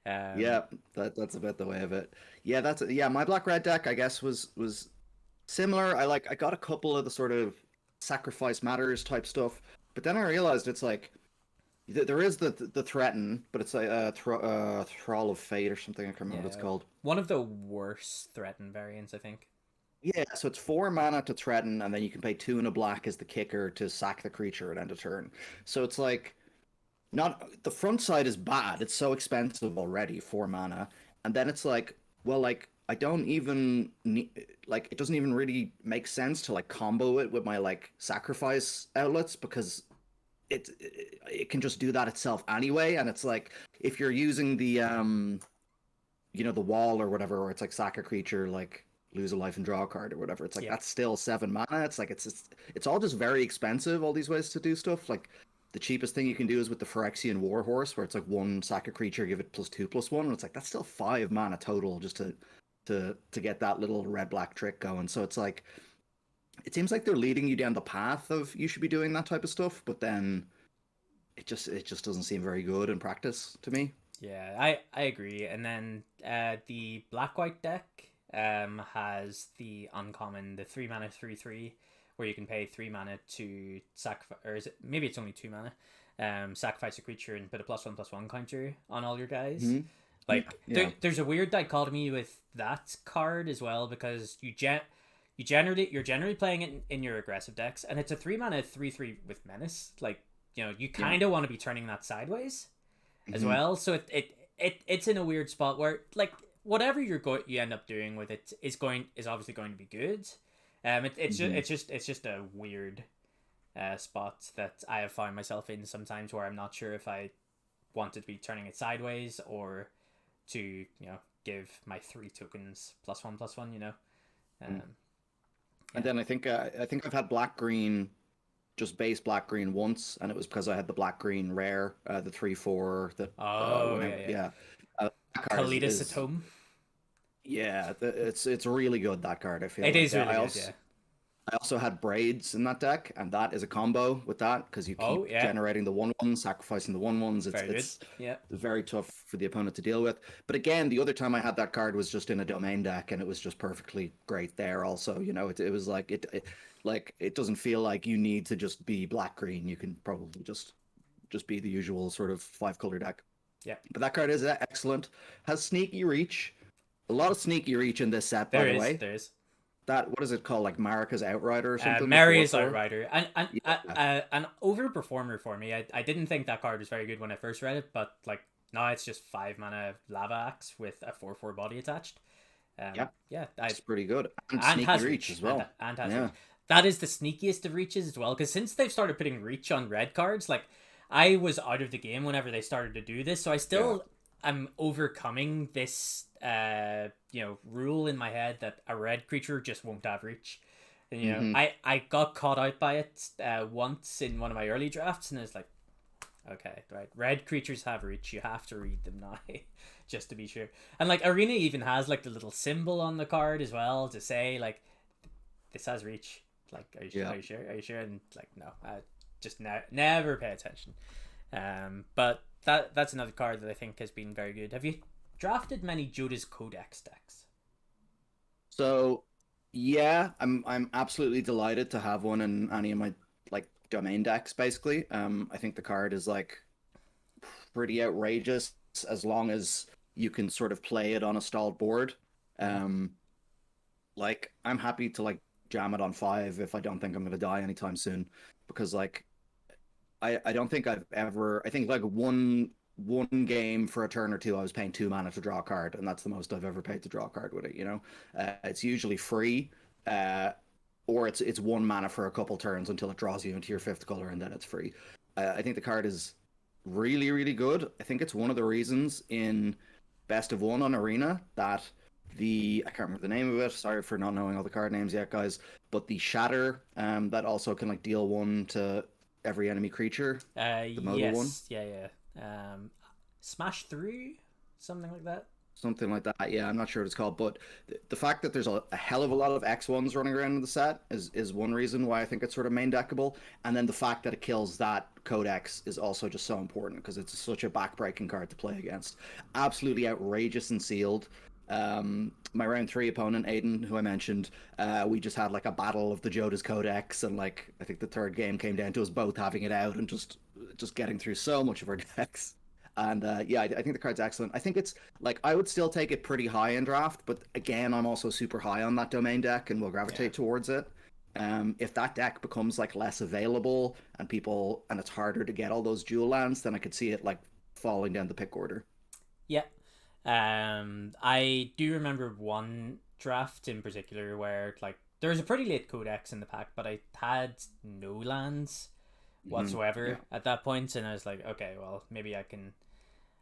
um Yeah, that's about the way of it. Yeah, yeah, my black red deck I guess was similar. I got a couple of the sort of sacrifice matters type stuff, but then I realized it's like there is the threaten, but it's like thrall of fate or something. I can't remember what it's yeah, called. one of the worst threaten variants, I think. Yeah, so it's 4 mana to threaten, and then you can pay 2 and a black as the kicker to sack the creature at end of turn. So it's like not the front side is bad. It's so expensive already, 4 mana, and then it's like, well, like I don't even need, like it doesn't even really make sense to like combo it with my like sacrifice outlets because it can just do that itself anyway. And it's like if you're using the wall or whatever, or it's like sack a creature, like lose a life and draw a card or whatever. It's like Yeah. that's still 7 mana. It's like it's all just very expensive. All these ways to do stuff. Like the cheapest thing you can do is with the Phyrexian Warhorse, where it's like one sack a creature, give it +2/+1, and it's like that's still 5 mana total just to get that little red black trick going. So it's like it seems like they're leading you down the path of you should be doing that type of stuff, but then it just doesn't seem very good in practice to me. Yeah, I agree. And then the black white deck has the uncommon, the 3 mana 3/3, where you can pay 3 mana to sacrifice, or is it maybe it's only 2 mana, sacrifice a creature and put a +1/+1 counter on all your guys. Hmm. Yeah, Like yeah. there's a weird dichotomy with that card as well, because you're generally playing it in your aggressive decks, and it's a 3 mana 3/3 with menace. Like, you Yeah. kind of want to be turning that sideways as Hmm. well. So it's in a weird spot where like whatever you end up doing with it is obviously going to be good. Hmm. It's just a weird spot that I have found myself in sometimes, where I'm not sure if I wanted to be turning it sideways or to, you know, give my 3 tokens +1/+1, you know. Yeah. And then I think I've had black green, just base black green once, and it was because I had the black green rare, the 3/4 that that card Kalidas at home. Yeah, it's really good, that card. I feel it like. is really good. Yeah. I also had braids in that deck, and that is a combo with that because you keep generating the 1/1, sacrificing the 1/1s. It's very tough for the opponent to deal with. But again, the other time I had that card was just in a domain deck, and it was just perfectly great there. Also, you know, it was like it doesn't feel like you need to just be black green. You can probably just be the usual sort of 5-color deck. Yeah. But that card is excellent. Has sneaky reach. A lot of sneaky reach in this set, by the way. There is. That, what is it called, like Marika's Outrider or something? Maria's Outrider, and an overperformer for me. I didn't think that card was very good when I first read it, but like now it's just 5 mana Lava Axe with a 4/4 body attached. It's pretty good, and sneaky reach as well. And has reach. That is the sneakiest of reaches as well, because since they've started putting reach on red cards, like I was out of the game whenever they started to do this, so I still am overcoming this rule in my head that a red creature just won't have reach. And you know, I got caught out by it once in one of my early drafts, and it's like, okay, right, red creatures have reach, you have to read them now just to be sure. And like Arena even has like the little symbol on the card as well to say like this has reach. Like, are you sure? Are you sure? Are you sure? And like, no, I just never pay attention. But that's another card that I think has been very good. Have you drafted many Joda's Codex decks? So yeah, I'm absolutely delighted to have one in any of my like domain decks. Basically, I think the card is like pretty outrageous as long as you can sort of play it on a stalled board. Like I'm happy to like jam it on 5 if I don't think I'm going to die anytime soon, because like I don't think I've ever, I think like one game for a turn or two I was paying 2 mana to draw a card, and that's the most I've ever paid to draw a card with it, you know. It's usually free, or it's 1 mana for a couple turns until it draws you into your 5th color, and then it's free. I think the card is really, really good. I think it's one of the reasons in Best of One on Arena that I can't remember the name of it, sorry for not knowing all the card names yet, guys, but the Shatter, that also can like deal 1 to every enemy creature. The modal one. Smash Through, something like that. Something like that, yeah, I'm not sure what it's called, but the fact that there's a hell of a lot of X1s running around in the set is one reason why I think it's sort of main deckable, and then the fact that it kills that Codex is also just so important, because it's such a backbreaking card to play against. Absolutely outrageous and sealed. My round 3 opponent, Aiden, who I mentioned, we just had like a battle of the Joda's Codex, and like I think the 3rd game came down to us both having it out and just getting through so much of our decks. And I think the card's excellent. I think it's like I would still take it pretty high in draft, but again, I'm also super high on that domain deck and will gravitate towards it. If that deck becomes like less available and it's harder to get all those dual lands, then I could see it like falling down the pick order. Yeah. I do remember one draft in particular where like there was a pretty late Codex in the pack, but I had no lands whatsoever at that point, and I was like, okay, well, maybe I can.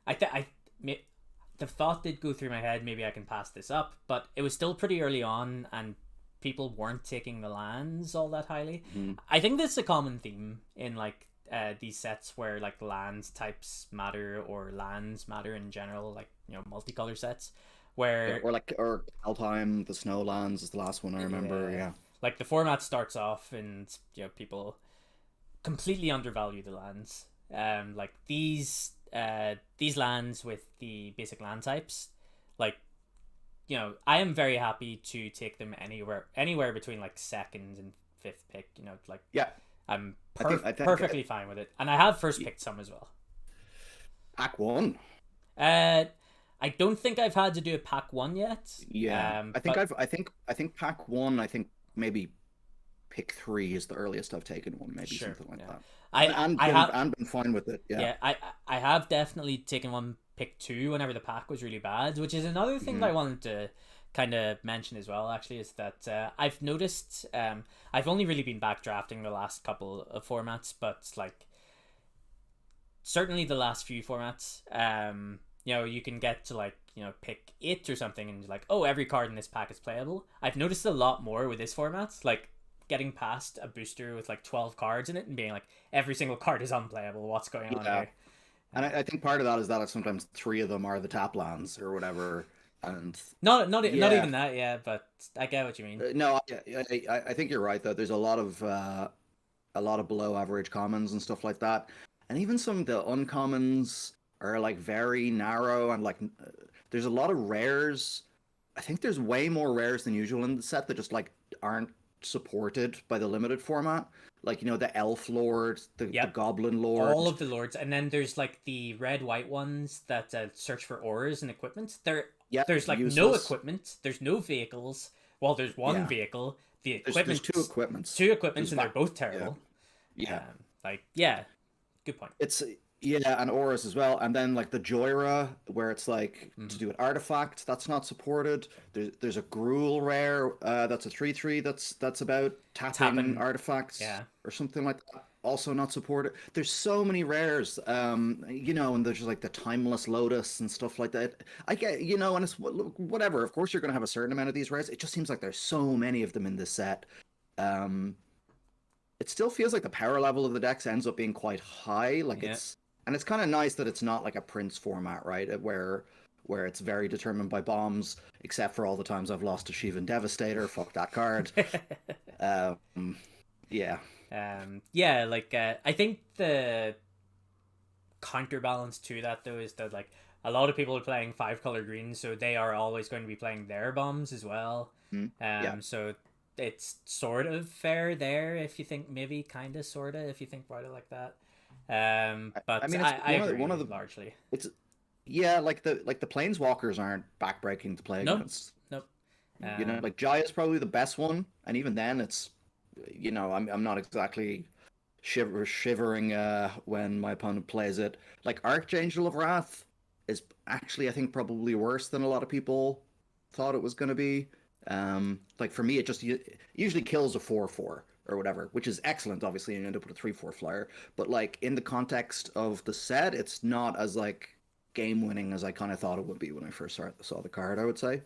The thought did go through my head, maybe I can pass this up, but it was still pretty early on, and people weren't taking the lands all that highly. I think this is a common theme in like these sets where like lands types matter, or lands matter in general, like, you know, multicolor sets where or Altheim, the snow lands is the last one I remember. Like the format starts off and, you know, people completely undervalue the lands. Like these lands with the basic land types, like, you know, I am very happy to take them anywhere between like 2nd and 5th pick, you know, like I'm perfectly fine with it, and I have first picked some as well. Pack 1. I don't think I've had to do a pack 1 yet. I think pack 1. I think maybe pick 3 is the earliest I've taken one. Maybe something like that. I've been fine with it. I have definitely taken one pick 2 whenever the pack was really bad, which is another thing that I wanted to kind of mention as well, actually, is that I've noticed I've only really been backdrafting the last couple of formats, but like certainly the last few formats, you can get to like pick it or something, and like, oh, every card in this pack is playable. I've noticed a lot more with this format, like getting past a booster with like 12 cards in it and being like, every single card is unplayable. What's going on Yeah. here? And I think part of that is that sometimes three of them are the tap lands or whatever. And Not yeah, even that, yeah, but I get what you mean. no, I think you're right though. There's a lot of below average commons and stuff like that, and even some of the uncommons are like very narrow and like there's a lot of rares. I think there's way more rares than usual in the set that just like aren't supported by the limited format. Like the Elf Lord, the Yep. Goblin All Lord. of the lords, and then there's like the red white ones that search for auras and equipment. Yeah, There's like no useless. equipment. There's no vehicles. Well, there's one Yeah, vehicle. The there's equipment, two equipments. two equipments, There's and they're back. both Yeah, terrible. yeah. Like yeah, good point. It's yeah, and auras as well, and then like the Joyra, where it's like to Mm-hmm. do an artifact that's not supported. There's a Gruul rare that's a 3/3 that's about tapping Tapping, artifacts yeah. or something like that. Also not supported. There's so many rares, and there's like the Timeless Lotus and stuff like that. I get, and it's whatever. Of course, you're gonna have a certain amount of these rares. It just seems like there's so many of them in this set. Um, it still feels like the power level of the decks ends up being quite high. Like Yeah. it's kind of nice that it's not like a Prince format, right? Where it's very determined by bombs, except for all the times I've lost to Shivan Devastator. Fuck that card. Um, yeah, Yeah, like I think the counterbalance to that though is that like a lot of people are playing 5 color green, so they are always going to be playing their bombs as well. yeah. So it's sort of fair there if you think maybe kind of sorta if you think about it like that. I But mean, it's I agree one of the largely. it's yeah, like the planeswalkers aren't backbreaking to play Nope, against. nope. Um, Like Jaya is probably the best one, and even then, it's I'm not exactly shivering when my opponent plays it. Like Archangel of Wrath is actually, I think, probably worse than a lot of people thought it was going to be. Like for me, it just usually kills a 4/4 or whatever, which is excellent. Obviously, and you end up with a 3/4 flyer. But like in the context of the set, it's not as like game winning as I kind of thought it would be when I first saw the card. I would say.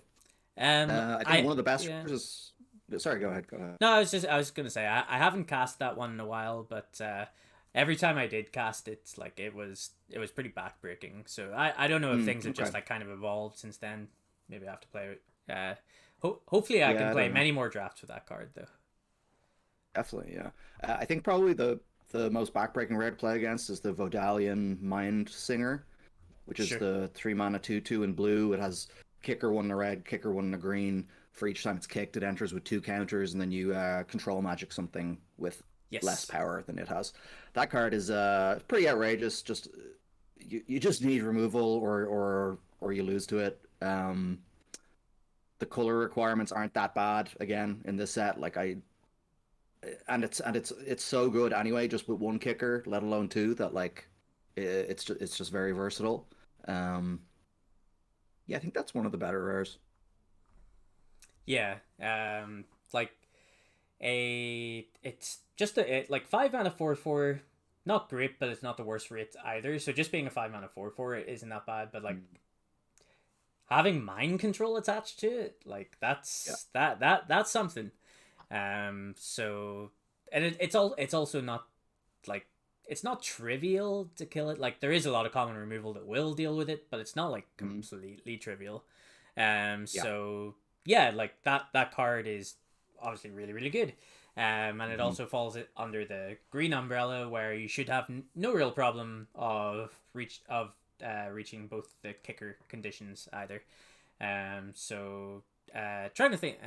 I think one of the best yeah. is. Sorry, go ahead. Go ahead. No, I was gonna say I haven't cast that one in a while, but every time I did cast it, like it was pretty backbreaking. So I don't know if things have Okay. just like kind of evolved since then. Maybe I have to play it. Hopefully I can Yeah, I play don't know. many more drafts with that card though. Definitely, yeah. I think probably the most backbreaking rare to play against is the Vodalian Mind Singer, which is Sure. the 3 mana 2/2 in blue. It has kicker one in a red, kicker one in a green. For each time it's kicked, it enters with 2 counters, and then you control magic something with less Yes. power than it has. That card is pretty outrageous. Just you just need removal or you lose to it. The color requirements aren't that bad again in this set. Like I and it's so good anyway, just with one kicker, let alone two, that like it's just very versatile. Um, yeah, I think that's one of the better rares. Yeah. Like it's just like 5 mana 4/4. Not great, but it's not the worst rate either. So just being a 5 mana 4/4 isn't that bad. But like having mind control attached to it, like Yeah. that's something. So and it's also not like it's not trivial to kill it. Like there is a lot of common removal that will deal with it, but it's not like Mhm. completely trivial. Yeah. So yeah, like that card is obviously really really good. And it Mhm. also falls under the green umbrella where you should have no real problem of reaching both the kicker conditions either. So trying to think.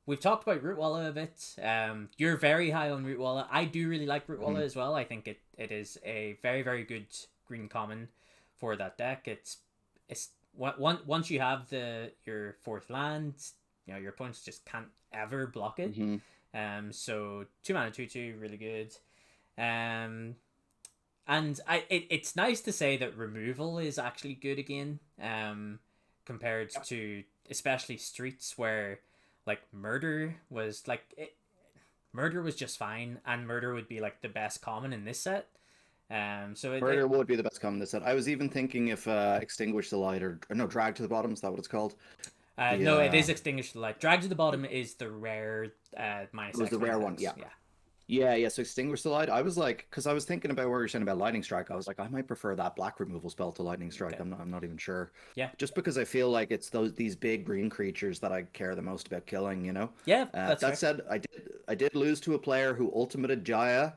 We've talked about Rootwalla a bit. You're very high on Rootwalla. I do really like Rootwalla Mhm. as well. I think it is a very very good green common for that deck. It's once you have your fourth land, your opponents just can't ever block it. Mhm. So 2 mana 2/2 really good. Um, and it's nice to say that removal is actually good again. Compared Yeah. to especially streets where like murder was murder was just fine, and murder would be like the best common in this set. Murder would be the best common this set. I was even thinking if Extinguish the Light or no, Drag to the Bottom, is that what it's called? No, it is Extinguish the Light. Drag to the Bottom is the rare minus. It was the rare one, yeah. Yeah. So Extinguish the Light. I was like, because I was thinking about what you were saying about Lightning Strike. I was like, I might prefer that black removal spell to Lightning Strike. Okay. I'm not even sure. Yeah. Just because I feel like it's these big green creatures that I care the most about killing. You know. Yeah. That said, I did lose to a player who ultimated Jaya,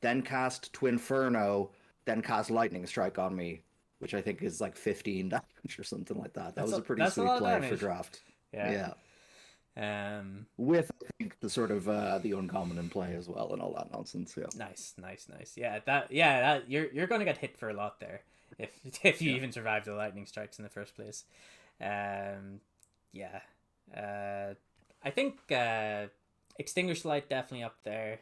then cast Twinferno, then cast Lightning Strike on me, which I think is like 15 damage or something like that. That was a pretty sweet play for draft. Yeah. With I think the sort of the uncommon in play as well and all that nonsense. Yeah. Nice. Yeah, that you're gonna get hit for a lot there if you even survive the lightning strikes in the first place. I think Extinguish Light definitely up there.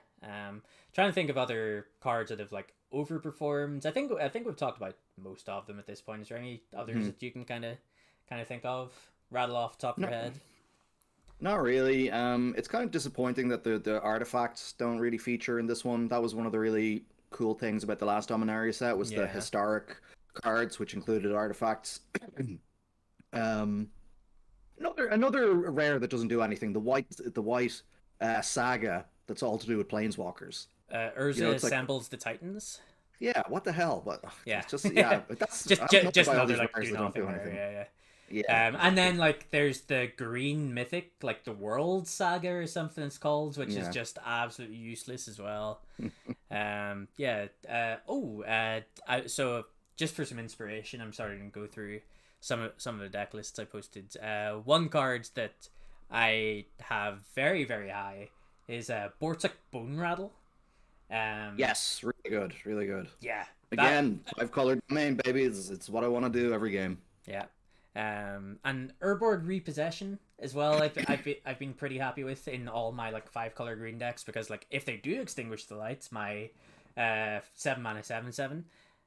Trying to think of other cards that have like overperformed. I think we've talked about most of them at this point. Is there any others that you can kind of think of, rattle off the top of your head? Not really. It's kind of disappointing that the artifacts don't really feature in this one. That was one of the really cool things about the last Dominaria set was the historic cards, which included artifacts. Another rare that doesn't do anything. The white saga that's all to do with planeswalkers. Urza assembles the Titans. Yeah, what the hell? But yeah, that's just another like do nothing there. Yeah. And then like there's the green mythic, like the World Saga or something it's called, which is just absolutely useless as well. So just for some inspiration, I'm starting to go through some of the deck lists I posted. One card that I have very, very high is Bortic Bone Rattle. Yes, really good. Yeah. Again, 5-color domain, baby. It's what I want to do every game. Yeah. And Urborg Repossession as well. I've been pretty happy with in all my like 5-color green decks because like if they do extinguish the lights, my 7-mana 7/7,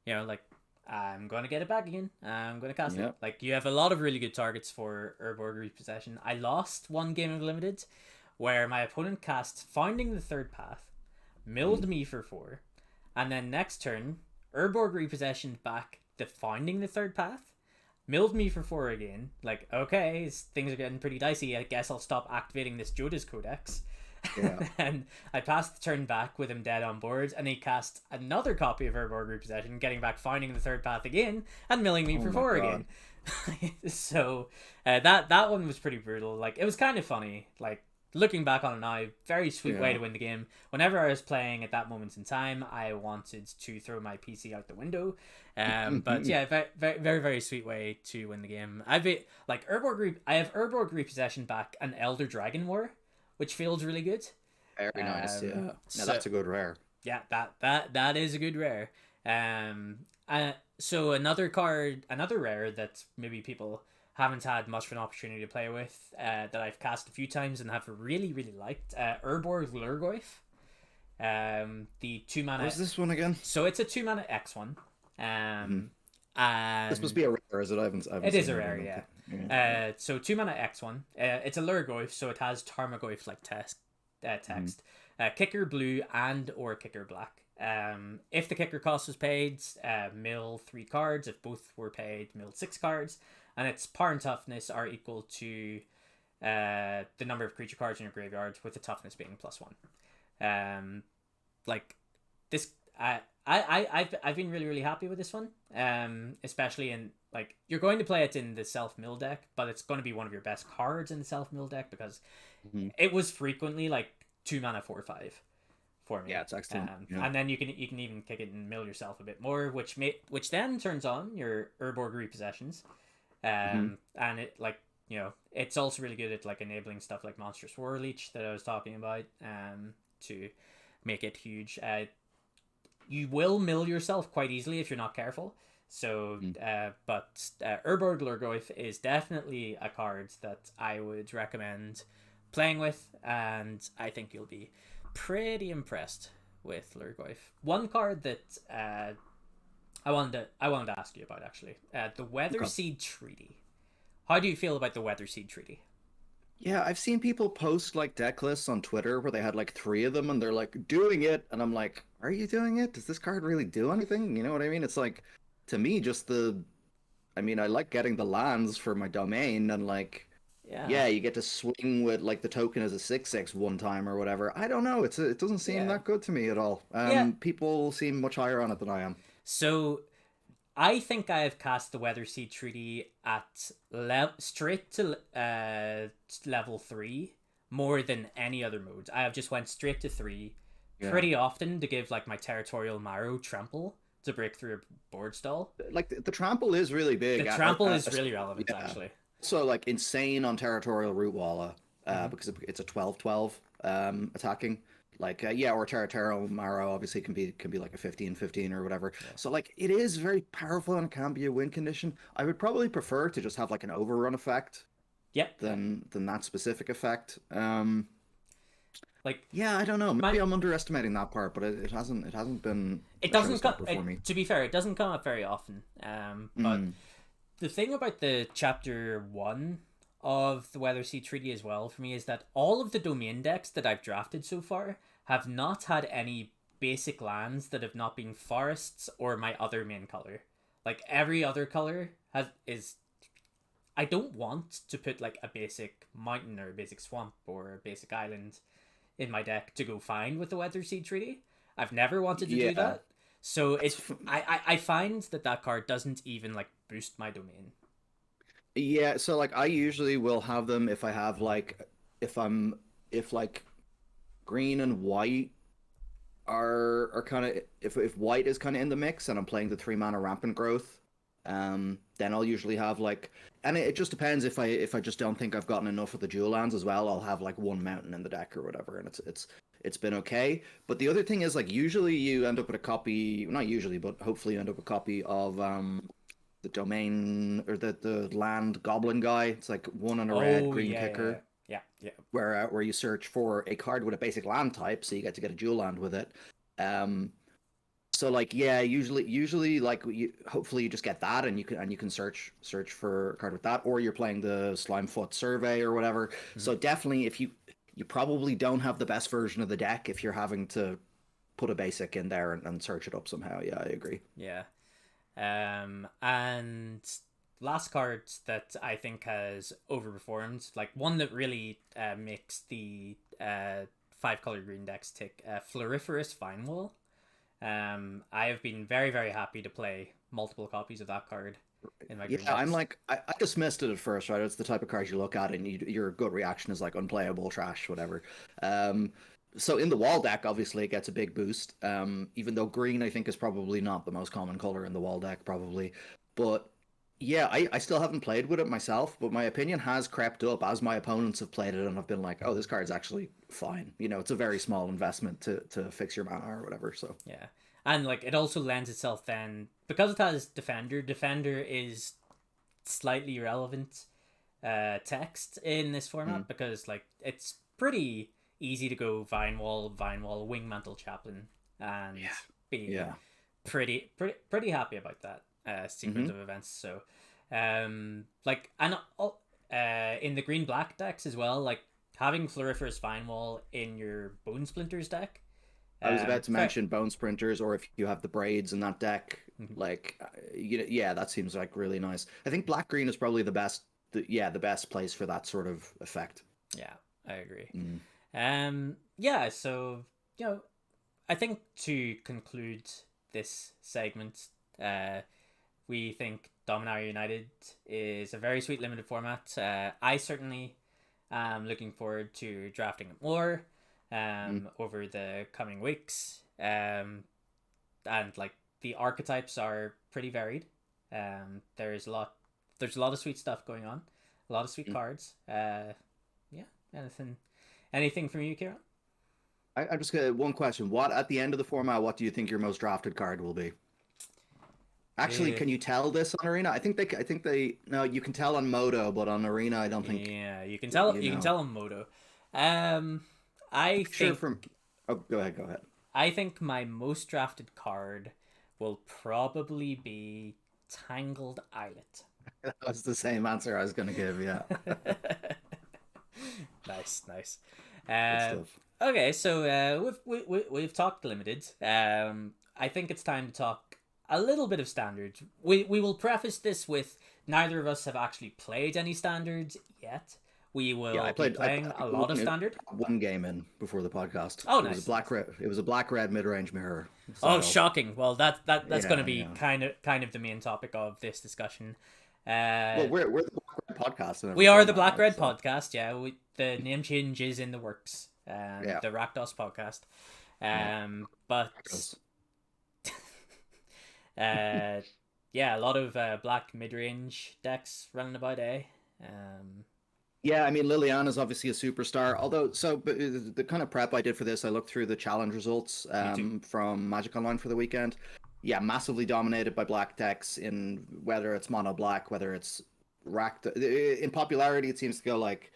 you know, like I'm gonna get it back again. I'm gonna cast it. Like you have a lot of really good targets for Urborg Repossession. I lost one game of limited where my opponent cast Finding the Third Path, milled me for 4, and then next turn Urborg Repossession back the Finding the Third Path, milled me for 4 again. Like, okay, things are getting pretty dicey. I guess I'll stop activating this Jodas Codex. Yeah. And I passed the turn back with him dead on board, and he cast another copy of Urborg Repossession, getting back Finding the Third Path again, and milling me for 4 again. So that one was pretty brutal. Like, it was kind of funny. Like, looking back on it now, very sweet way to win the game. Whenever I was playing at that moment in time, I wanted to throw my PC out the window. But yeah, very, very, very sweet way to win the game. I have Urborg Repossession back and Elder Dragon War, which feels really good. Very nice. Yeah. Now that's a good rare. Yeah, that is a good rare. So another rare that maybe people haven't had much of an opportunity to play with, that I've cast a few times and have really, really liked. Urborg Lurgoyf. The 2-mana. What's this one again? So it's a 2-mana X1. And this must be a rare, is it? I haven't it is a rare, yeah. So 2-mana X1. It's a Lurgoyf, so it has Tarmogoyf like text. Kicker blue and or kicker black. If the kicker cost was paid, mill 3 cards. If both were paid, mill 6 cards. And its power and toughness are equal to the number of creature cards in your graveyard, with the toughness being +1. Like this, I've been really, really happy with this one. Especially in like you're going to play it in the self mill deck, but it's going to be one of your best cards in the self mill deck because it was frequently like 2-mana 4/5 for me. Yeah, it's excellent. And then you can even kick it and mill yourself a bit more, which then turns on your Urborg Repossessions. And it like, you know, it's also really good at like enabling stuff like Monstrous War Leech that I was talking about, to make it huge. You will mill yourself quite easily if you're not careful. So, but Urborg Lurgoyf is definitely a card that I would recommend playing with, and I think you'll be pretty impressed with Lurgoyf. One card that I wanted to ask you about, actually. The Weatherseed Treaty. How do you feel about the Weatherseed Treaty? Yeah, I've seen people post like deck lists on Twitter where they had like three of them and they're like doing it, and I'm like, are you doing it? Does this card really do anything? You know what I mean? It's like to me just I mean, I like getting the lands for my domain and like Yeah, yeah, you get to swing with like the token as a 6/6 one time or whatever. I don't know. It doesn't seem yeah, that good to me at all. yeah. People seem much higher on it than I am. So I think I have cast the Weather Sea Treaty at straight to level 3 more than any other mode. I have just went straight to 3 Yeah. pretty often to give like my territorial marrow trample to break through a board stall. Like the trample is really The big. trample is really relevant Yeah. actually. So like insane on territorial root walla, Mm-hmm. because it's a 12/12 attacking. Like yeah, or territorial marrow obviously can be like a 15/15 or whatever. Yeah. So like it is very powerful and it can be a win condition. I would probably prefer to just have like an overrun effect Yep. Yeah. than that specific effect. Like Yeah, I don't know. Maybe my I'm underestimating that part, but it hasn't been it a doesn't come. showstopper for me. To be fair, it doesn't come up very often. But Mm, the thing about the chapter 1 of the Weather Sea Treaty as well for me is that all of the domain decks that I've drafted so far have not had any basic lands that have not been forests or my other main color. Like every other color has is I don't want to put like a basic mountain or a basic swamp or a basic island in my deck to go find with the Weather Sea Treaty. I've never wanted to do yeah, that. So that's I find that card doesn't even like boost my domain. yeah. So like I usually will have them if I have like if I'm if like green and white are kind of if white is kind of in the mix and I'm playing the 3 mana rampant growth, then I'll usually have like, and it just depends if I just don't think I've gotten enough of the dual lands as well. I'll have like one mountain in the deck or whatever, and it's been okay. But the other thing is like usually you end up with a copy, not usually, but hopefully you end up with a copy of the domain or the land goblin guy. It's like one on a red Oh green yeah, yeah, kicker yeah, yeah. where you search for a card with a basic land type, so you get to get a dual land with it. Um, so like yeah, usually like hopefully you just get that and you can search for a card with that, or you're playing the Slimefoot Survey or whatever. Mhm. So definitely if you probably don't have the best version of the deck if you're having to put a basic in there and search it up somehow. Yeah, I agree. Yeah. And last card that I think has overperformed, like one that really makes the 5 color green decks tick, Floriferous Vinewall. I have been very, very happy to play multiple copies of that card in my Yeah, green I'm decks. like I dismissed it at first, right? It's the type of card you look at and your gut reaction is like unplayable, trash, whatever. Um, so in the wall deck, obviously it gets a big boost. Even though green I think is probably not the most common color in the wall deck, probably. But yeah, I still haven't played with it myself, but my opinion has crept up as my opponents have played it and I've been like, oh, this card's actually fine. You know, it's a very small investment to fix your mana or whatever. So Yeah. And like it also lends itself then because it has defender. Defender is slightly relevant text in this mm, format because like it's pretty easy to go Vine Wall, Wingmantle Chaplain, and yeah, be yeah. pretty happy about that sequence Hmm. of events. So, like and in the green black decks as well, like having Floriferous Vine Wall in your Bone Splinters deck, I was about to fair. mention Bone Sprinters, or if you have the braids in that deck, like, yeah, that seems like really nice. I think black green is probably the best place for that sort of effect. Yeah, I agree. Mm. Yeah, so I think to conclude this segment, we think Dominaria United is a very sweet limited format. I certainly am looking forward to drafting it more Mm. over the coming weeks. And like the archetypes are pretty varied. There's a lot of sweet stuff going on, a lot of sweet Mm. cards. Yeah, anything from you, Kira? I just got one question. What at the end of the format, what do you think your most drafted card will be? Actually, Uh, can you tell this on Arena? No, you can tell on Moto, but on Arena, I don't think yeah, you can tell. you You can know. tell him Moto. I Sure, think from oh, go ahead, go ahead. I think my most drafted card will probably be Tangled Islet. That was the same answer I was going to give. Yeah. Nice. Good stuff. Okay, so we've talked limited. I think it's time to talk a little bit of standard. We will preface this with neither of us have actually played any standards yet. We will be playing a lot of standard. One game in before the podcast. Oh, it nice. Was a black red. It was a black red mid range mirror. Oh, shocking! Well, that's going to be kind of the main topic of this discussion. Well, we're the Black Red podcast. We are the Black Red podcast. Yeah, the name change is in the works. The Rakdos podcast. But yeah, a lot of black mid range decks running about, eh? Yeah, I mean, Liliana's obviously a superstar. Although, but the kind of prep I did for this, I looked through the challenge results from Magic Online for the weekend. Yeah, massively dominated by black decks in whether it's mono black, whether it's in popularity, it seems to go like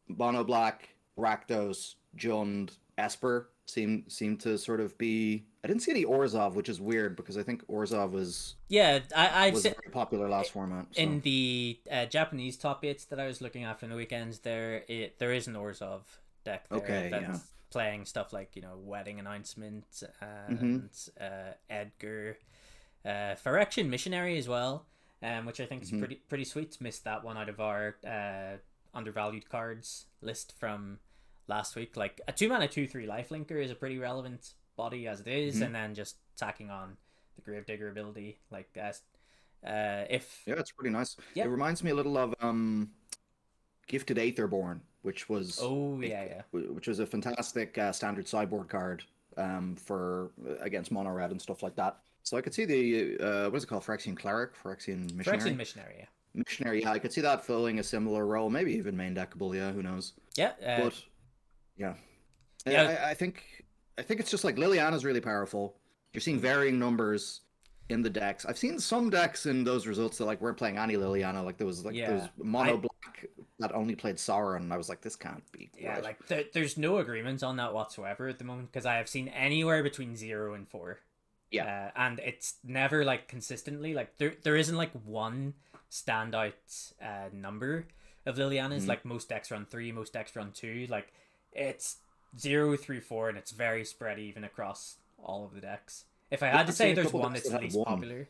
mono black, Rakdos, Jund, Esper seem to sort of be. I didn't see any Orzhov, which is weird because I think Orzhov was I've seen very popular last format. So. In the Japanese top 8s that I was looking at from the weekends, there is an Orzhov deck there that's playing stuff like Wedding Announcement and Edgar, Phyrexian Missionary as well, which I think is pretty sweet. Missed that one out of our undervalued cards list from last week. Like a 2-mana 2/3 lifelinker is a pretty relevant body as it is, and then just tacking on the Gravedigger ability like that. It's pretty nice. Yeah. It reminds me a little of Gifted Aetherborn, which was which was a fantastic standard sideboard card for against mono red and stuff like that. So I could see the what is it called, Phyrexian Cleric, Phyrexian Missionary. Phyrexian Missionary, yeah. Missionary, yeah, I could see that filling a similar role, maybe even main deckable, yeah, who knows. Yeah, but I think it's just like Liliana's really powerful. You're seeing varying numbers in the decks. I've seen some decks in those results that like weren't playing any Liliana. Like there was mono black that only played Sauron, and I was like, this can't be. Yeah, right. Like there's no agreement on that whatsoever at the moment because I have seen anywhere between 0 and 4. Yeah, and it's never like consistently like there isn't like one standout number of Lilianas. Like most decks run 3, most decks run 2. Like it's 0, 3, 4, and it's very spread even across all of the decks. If I had to say there's one that's least popular,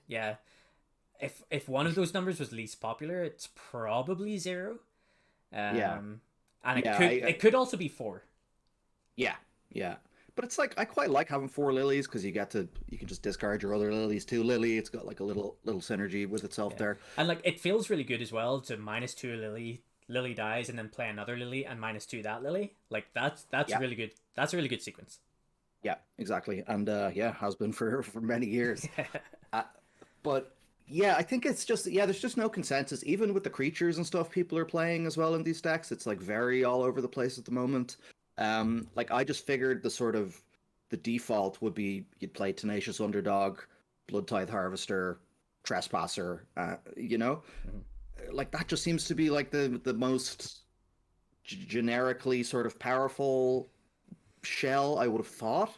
if one of those numbers was least popular, it's probably 0. And it could also be 4. Yeah. But it's like I quite like having 4 lilies because you can just discard your other lilies too. Lily, it's got like a little synergy with itself there, and like it feels really good as well to -2 a lily. Lily dies and then play another lily and -2 that lily. Like that's really good. That's a really good sequence. Yeah, exactly, and has been for many years. But yeah, I think it's just there's just no consensus even with the creatures and stuff people are playing as well in these decks. It's like very all over the place at the moment. Like I just figured the default would be you'd play Tenacious Underdog, Blood Tithe Harvester, Trespasser, like that just seems to be like the most generically sort of powerful shell I would have thought.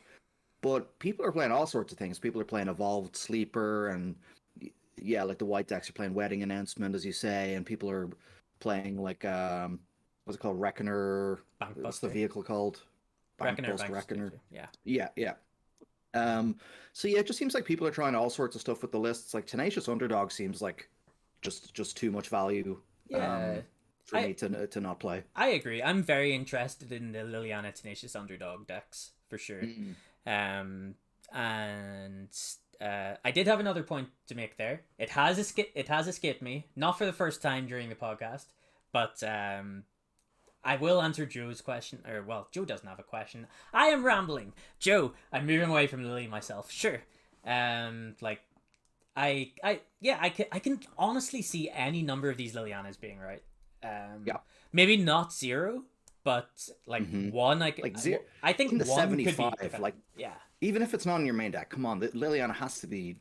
But people are playing all sorts of things. People are playing Evolved Sleeper, and like the white decks are playing Wedding Announcement, as you say, and people are playing like what's it called, Reckoner? Bankbuster. What's the vehicle called? Reckoner. Yeah. So it just seems like people are trying all sorts of stuff with the lists. Like Tenacious Underdog seems like just too much value. For me to not play. I agree. I'm very interested in the Liliana Tenacious Underdog decks for sure. And I did have another point to make there. It has escaped me, not for the first time during the podcast, but I will answer Joe's question. Or well, Joe doesn't have a question. I am rambling. Joe, I'm moving away from Lily myself. Sure. Like I can honestly see any number of these Lilianas being right. Maybe not 0, but like 1. I think the 75 could be, like even if it's not in your main deck. Come on, the Liliana has to be.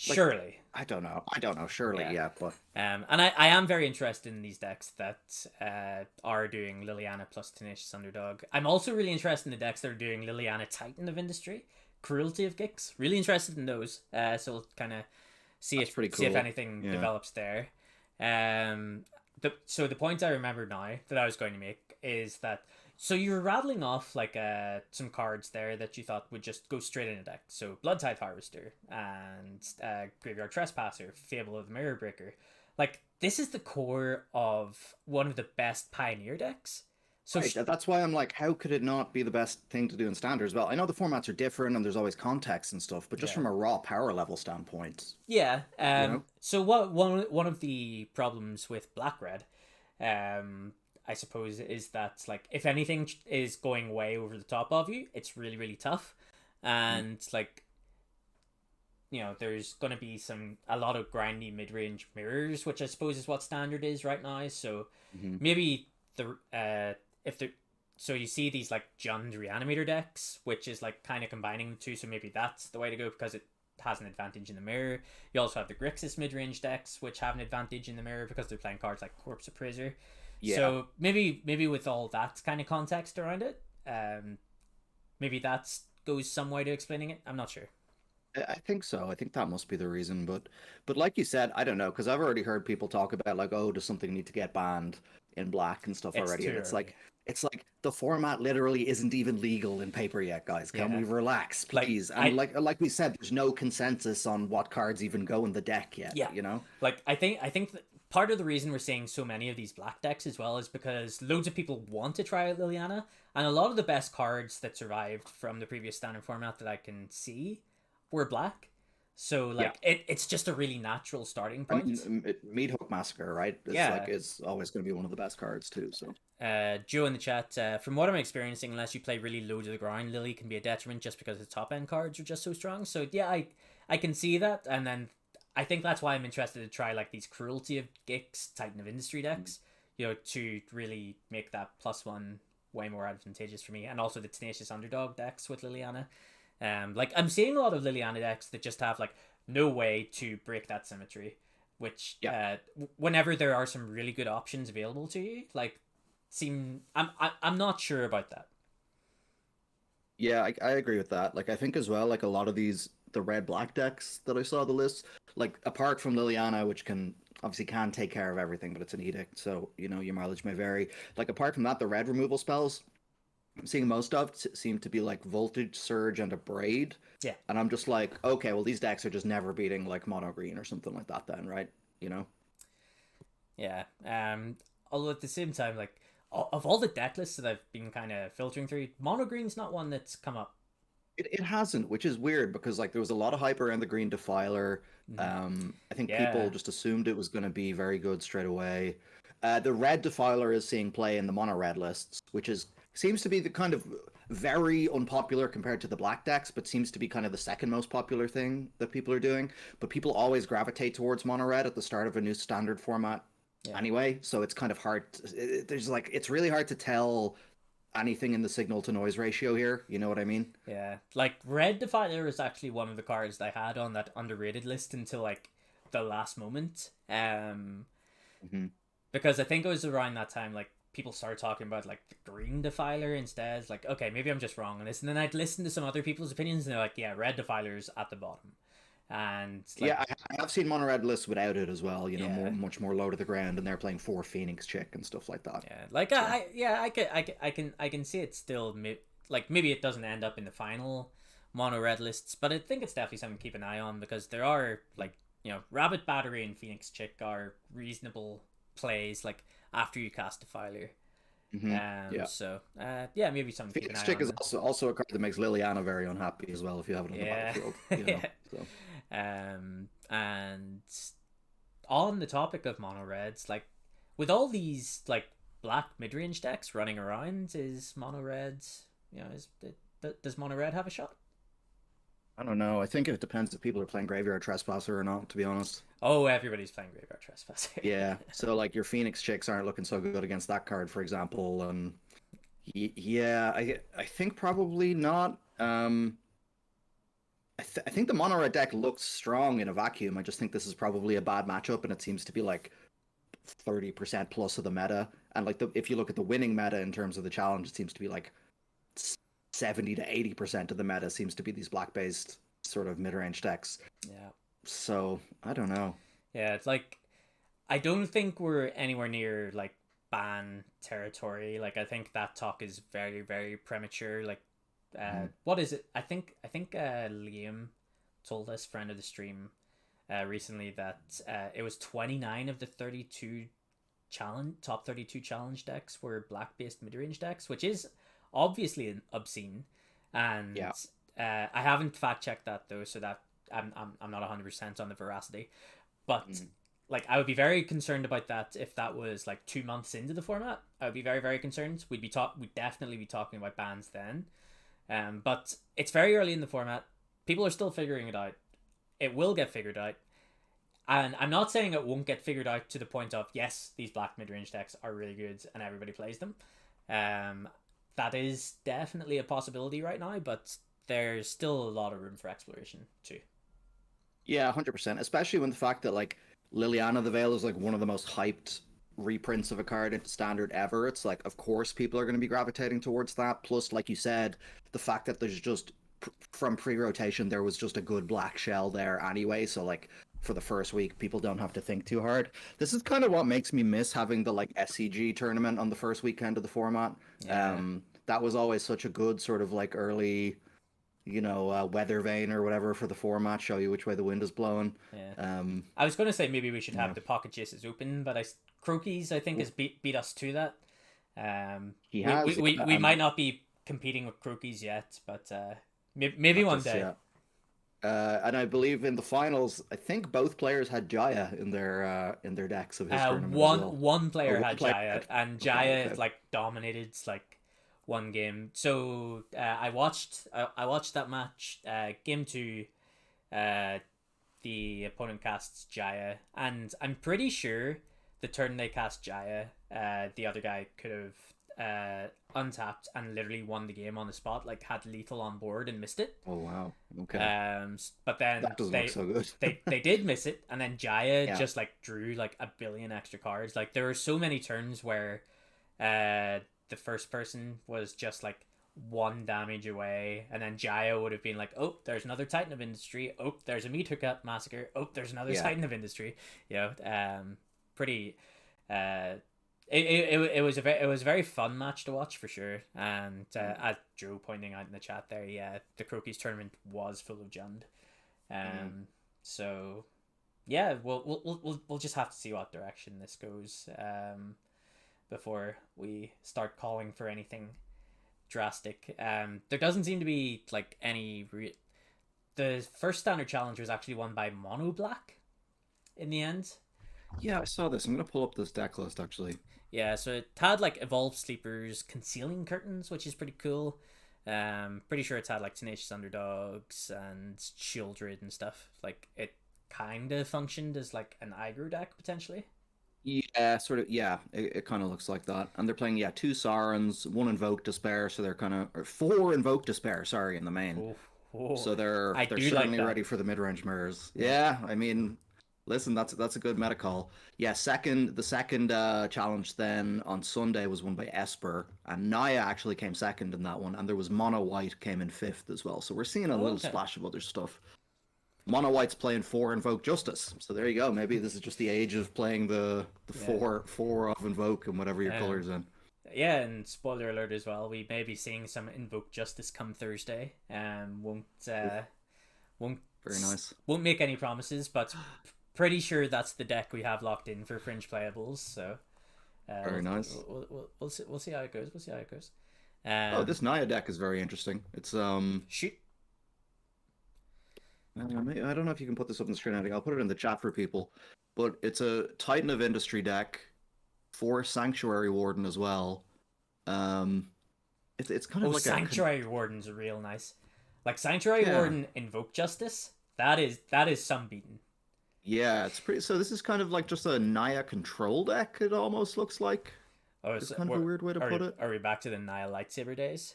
Like, surely. I don't know. Surely, but and I am very interested in these decks that are doing Liliana plus Tenacious Underdog. I'm also really interested in the decks that are doing Liliana Titan of Industry, Cruelty of Gix. Really interested in those. So we'll kind of see if anything develops there. So the point I remember now that I was going to make is that so you were rattling off like some cards there that you thought would just go straight in a deck. So Bloodtithe Harvester and Graveyard Trespasser, Fable of the Mirror Breaker. Like this is the core of one of the best Pioneer decks. So right. That's why I'm like, how could it not be the best thing to do in Standard as well? I know the formats are different and there's always context and stuff, but just from a raw power level standpoint. Yeah. So one of the problems with Black Red, I suppose, is that like if anything is going way over the top of you, it's really really tough, and like there's gonna be a lot of grindy mid range mirrors, which I suppose is what Standard is right now. So maybe if the so you see these like Jund Reanimator decks, which is like kind of combining the two. So maybe that's the way to go because it has an advantage in the mirror. You also have the Grixis mid range decks, which have an advantage in the mirror because they're playing cards like Corpse Appraiser. Yeah. So maybe with all that kind of context around it, maybe that goes some way to explaining it. I'm not sure. I think so. I think that must be the reason. But like you said, I don't know, because I've already heard people talk about like, oh, does something need to get banned in Black and stuff already? And it's like the format literally isn't even legal in paper yet, guys. Can we relax, please? And like we said, there's no consensus on what cards even go in the deck yet. Yeah. Like I think that part of the reason we're seeing so many of these Black decks as well is because loads of people want to try out Liliana, and a lot of the best cards that survived from the previous Standard format that I can see were Black. So it's just a really natural starting point. I mean, Meathook Massacre, right? It's always going to be one of the best cards too. So Joe in the chat, from what I'm experiencing, unless you play really low to the ground, Lily can be a detriment just because the top end cards are just so strong. So yeah, I can see that, and then I think that's why I'm interested to try like these Cruelty of Gix, Titan of Industry decks, to really make that +1 way more advantageous for me, and also the Tenacious Underdog decks with Liliana. Like I'm seeing a lot of Liliana decks that just have like no way to break that symmetry, which whenever there are some really good options available to you, like I'm not sure about that. Yeah, I agree with that. Like I think as well, like a lot of the red black decks that I saw the list, like apart from Liliana, which can take care of everything, but it's an edict, so your mileage may vary. Like apart from that, the red removal spells I'm seeing most of seem to be like Voltage Surge and a Braid. Yeah. And I'm just like, okay, well these decks are just never beating like Mono Green or something like that then, right? Yeah. Although at the same time, like of all the deck lists that I've been kind of filtering through, Mono Green's not one that's come up. It hasn't, which is weird because like there was a lot of hype around the Green Defiler. I think people just assumed it was going to be very good straight away. The Red Defiler is seeing play in the Mono Red lists, which seems to be the kind of very unpopular compared to the black decks, but seems to be kind of the second most popular thing that people are doing. But people always gravitate towards mono red at the start of a new Standard format anyway, so it's kind of hard. It's really hard to tell anything in the signal to noise ratio here. You know what I mean? Yeah, like Red Defiler is actually one of the cards that I had on that underrated list until like the last moment. Because I think it was around that time like people started talking about like the Green Defiler instead. It's like, okay, maybe I'm just wrong on this. And then I'd listen to some other people's opinions and they're like, yeah, Red Defiler's at the bottom. And like, I have seen mono red lists without it as well, much more low to the ground, and they're playing 4 Phoenix Chick and stuff like that. Yeah, like I can see it still like maybe it doesn't end up in the final mono red lists, but I think it's definitely something to keep an eye on because there are like, Rabbit Battery and Phoenix Chick are reasonable plays like after you cast Defiler. So maybe something to keep an eye on. Phoenix Chick is also a card that makes Liliana very unhappy as well if you have it on the battlefield. So. And on the topic of mono reds, like with all these like black mid-range decks running around, is mono reds, does mono red have a shot? I don't know. I think it depends if people are playing Graveyard Trespasser or not, to be honest. Oh, everybody's playing Graveyard Trespasser. Yeah. So like your Phoenix Chicks aren't looking so good against that card, for example. And I think probably not. I think the mono red deck looks strong in a vacuum. I just think this is probably a bad matchup, and it seems to be like 30% plus of the meta. And like if you look at the winning meta in terms of the challenge, it seems to be like 70 to 80% of the meta seems to be these black-based sort of mid-range decks. Yeah. So I don't know. Yeah, it's like I don't think we're anywhere near like ban territory. Like I think that talk is very, very premature. Like what is it? I think Liam told us, friend of the stream, recently that it was 29 of the 32 top 32 challenge decks were black based mid range decks, which is obviously obscene. And Yeah. I haven't fact checked that though, so that I'm not 100% on the veracity. But like I would be very concerned about that if that was like 2 months into the format. I would be very, very concerned. We'd definitely be talking about bans then. But it's very early in the format. People are still figuring it out. It will get figured out. And I'm not saying it won't get figured out to the point of, yes, these black mid-range decks are really good and everybody plays them. That is definitely a possibility right now, but there's still a lot of room for exploration too. Yeah, 100%. Especially when the fact that like Liliana the Veil is like one of the most hyped reprints of a card into standard ever. It's like, of course, people are going to be gravitating towards that. Plus, like you said, the fact that there's just from pre-rotation there was just a good black shell there anyway. So like for the first week, people don't have to think too hard. This is kind of what makes me miss having the like SCG tournament on the first weekend of the format. Yeah. That was always such a good sort of like early, weather vane or whatever for the format, show you which way the wind is blowing. Yeah. I was going to say maybe we should have the pocket Jaces open, but Croakies I think has beat us to that. He has. We might not be competing with Croakies yet, but maybe one day. Yeah. And I believe in the finals, I think both players had Jaya in their decks of his tournament. One player had Jaya, and Jaya like dominated like one game. So I watched that match. Game 2, the opponent casts Jaya, and I'm pretty sure the turn they cast Jaya, the other guy could have untapped and literally won the game on the spot, like had lethal on board and missed it. Oh wow. Okay. But then that doesn't look so good. they did miss it, and then Jaya just like drew like a billion extra cards. Like there were so many turns where the first person was just like 1 damage away, and then Jaya would have been like, oh, there's another Titan of Industry, oh, there's a meat hookup massacre, oh, there's another Titan of Industry. Pretty it was a very fun match to watch for sure. And as Joe pointing out in the chat there, the Croakies tournament was full of Jund. So yeah, we'll just have to see what direction this goes before we start calling for anything drastic. There doesn't seem to be like any the first standard challenge was actually won by Mono Black in the end. Yeah, I saw this. I'm gonna pull up this deck list actually. Yeah, so it had like Evolved Sleepers, Concealing Curtains, which is pretty cool. Pretty sure it's had like Tenacious Underdogs and Shieldred and stuff. Like it kind of functioned as like an aggro deck potentially. Yeah, sort of. Yeah, it kind of looks like that. And they're playing 2 Sirens, 1 Invoke Despair, so they're kind of, or 4 Invoke Despair. Sorry, in the main. So they're certainly ready for the mid-range mirrors. Yeah, I mean, listen, that's a good meta call. Yeah, the second challenge then on Sunday was won by Esper, and Naya actually came second in that one, and there was Mono White came in 5th as well. So we're seeing a little splash of other stuff. Mono White's playing 4 Invoke Justice, so there you go. Maybe this is just the age of playing the 4 of Invoke and whatever your color's in. Yeah, and spoiler alert as well, we may be seeing some Invoke Justice come Thursday. Won't very nice. Won't make any promises, but pretty sure that's the deck we have locked in for Fringe Playables. So very nice. We'll see how it goes. This Naya deck is very interesting. It's shoot. I don't know if you can put this up on the screen. I'll put it in the chat for people. But it's a Titan of Industry deck for Sanctuary Warden as well. It's kind of like Sanctuary Warden's are real nice. Like Sanctuary Warden Invoke Justice. That is some beaten. Yeah, it's pretty. So this is kind of like just a Naya control deck. It almost looks like. It's kind of a weird way to put it. Are we back to the Naya lightsaber days?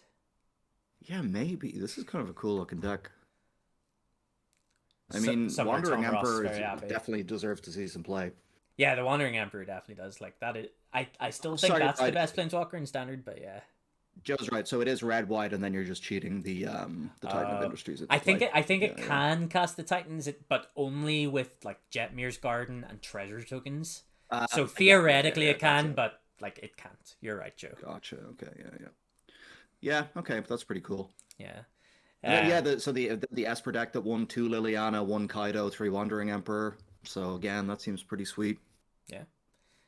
Yeah, maybe. This is kind of a cool looking deck. I mean, Wandering Emperor definitely deserves to see some play. Yeah, the Wandering Emperor definitely does. Like that is, I still think that's the best Planeswalker in Standard, but yeah. Joe's right. So it is red white, and then you're just cheating the Titan of Industries. I think it can cast the Titans, but only with like Jetmir's Garden and treasure tokens. So theoretically it can, but like it can't. You're right, Joe. Gotcha. Okay. Yeah. Okay, but that's pretty cool. Yeah. And then, the Esper deck that won 2 Liliana, 1 Kaido, 3 Wandering Emperor. So again, that seems pretty sweet. Yeah.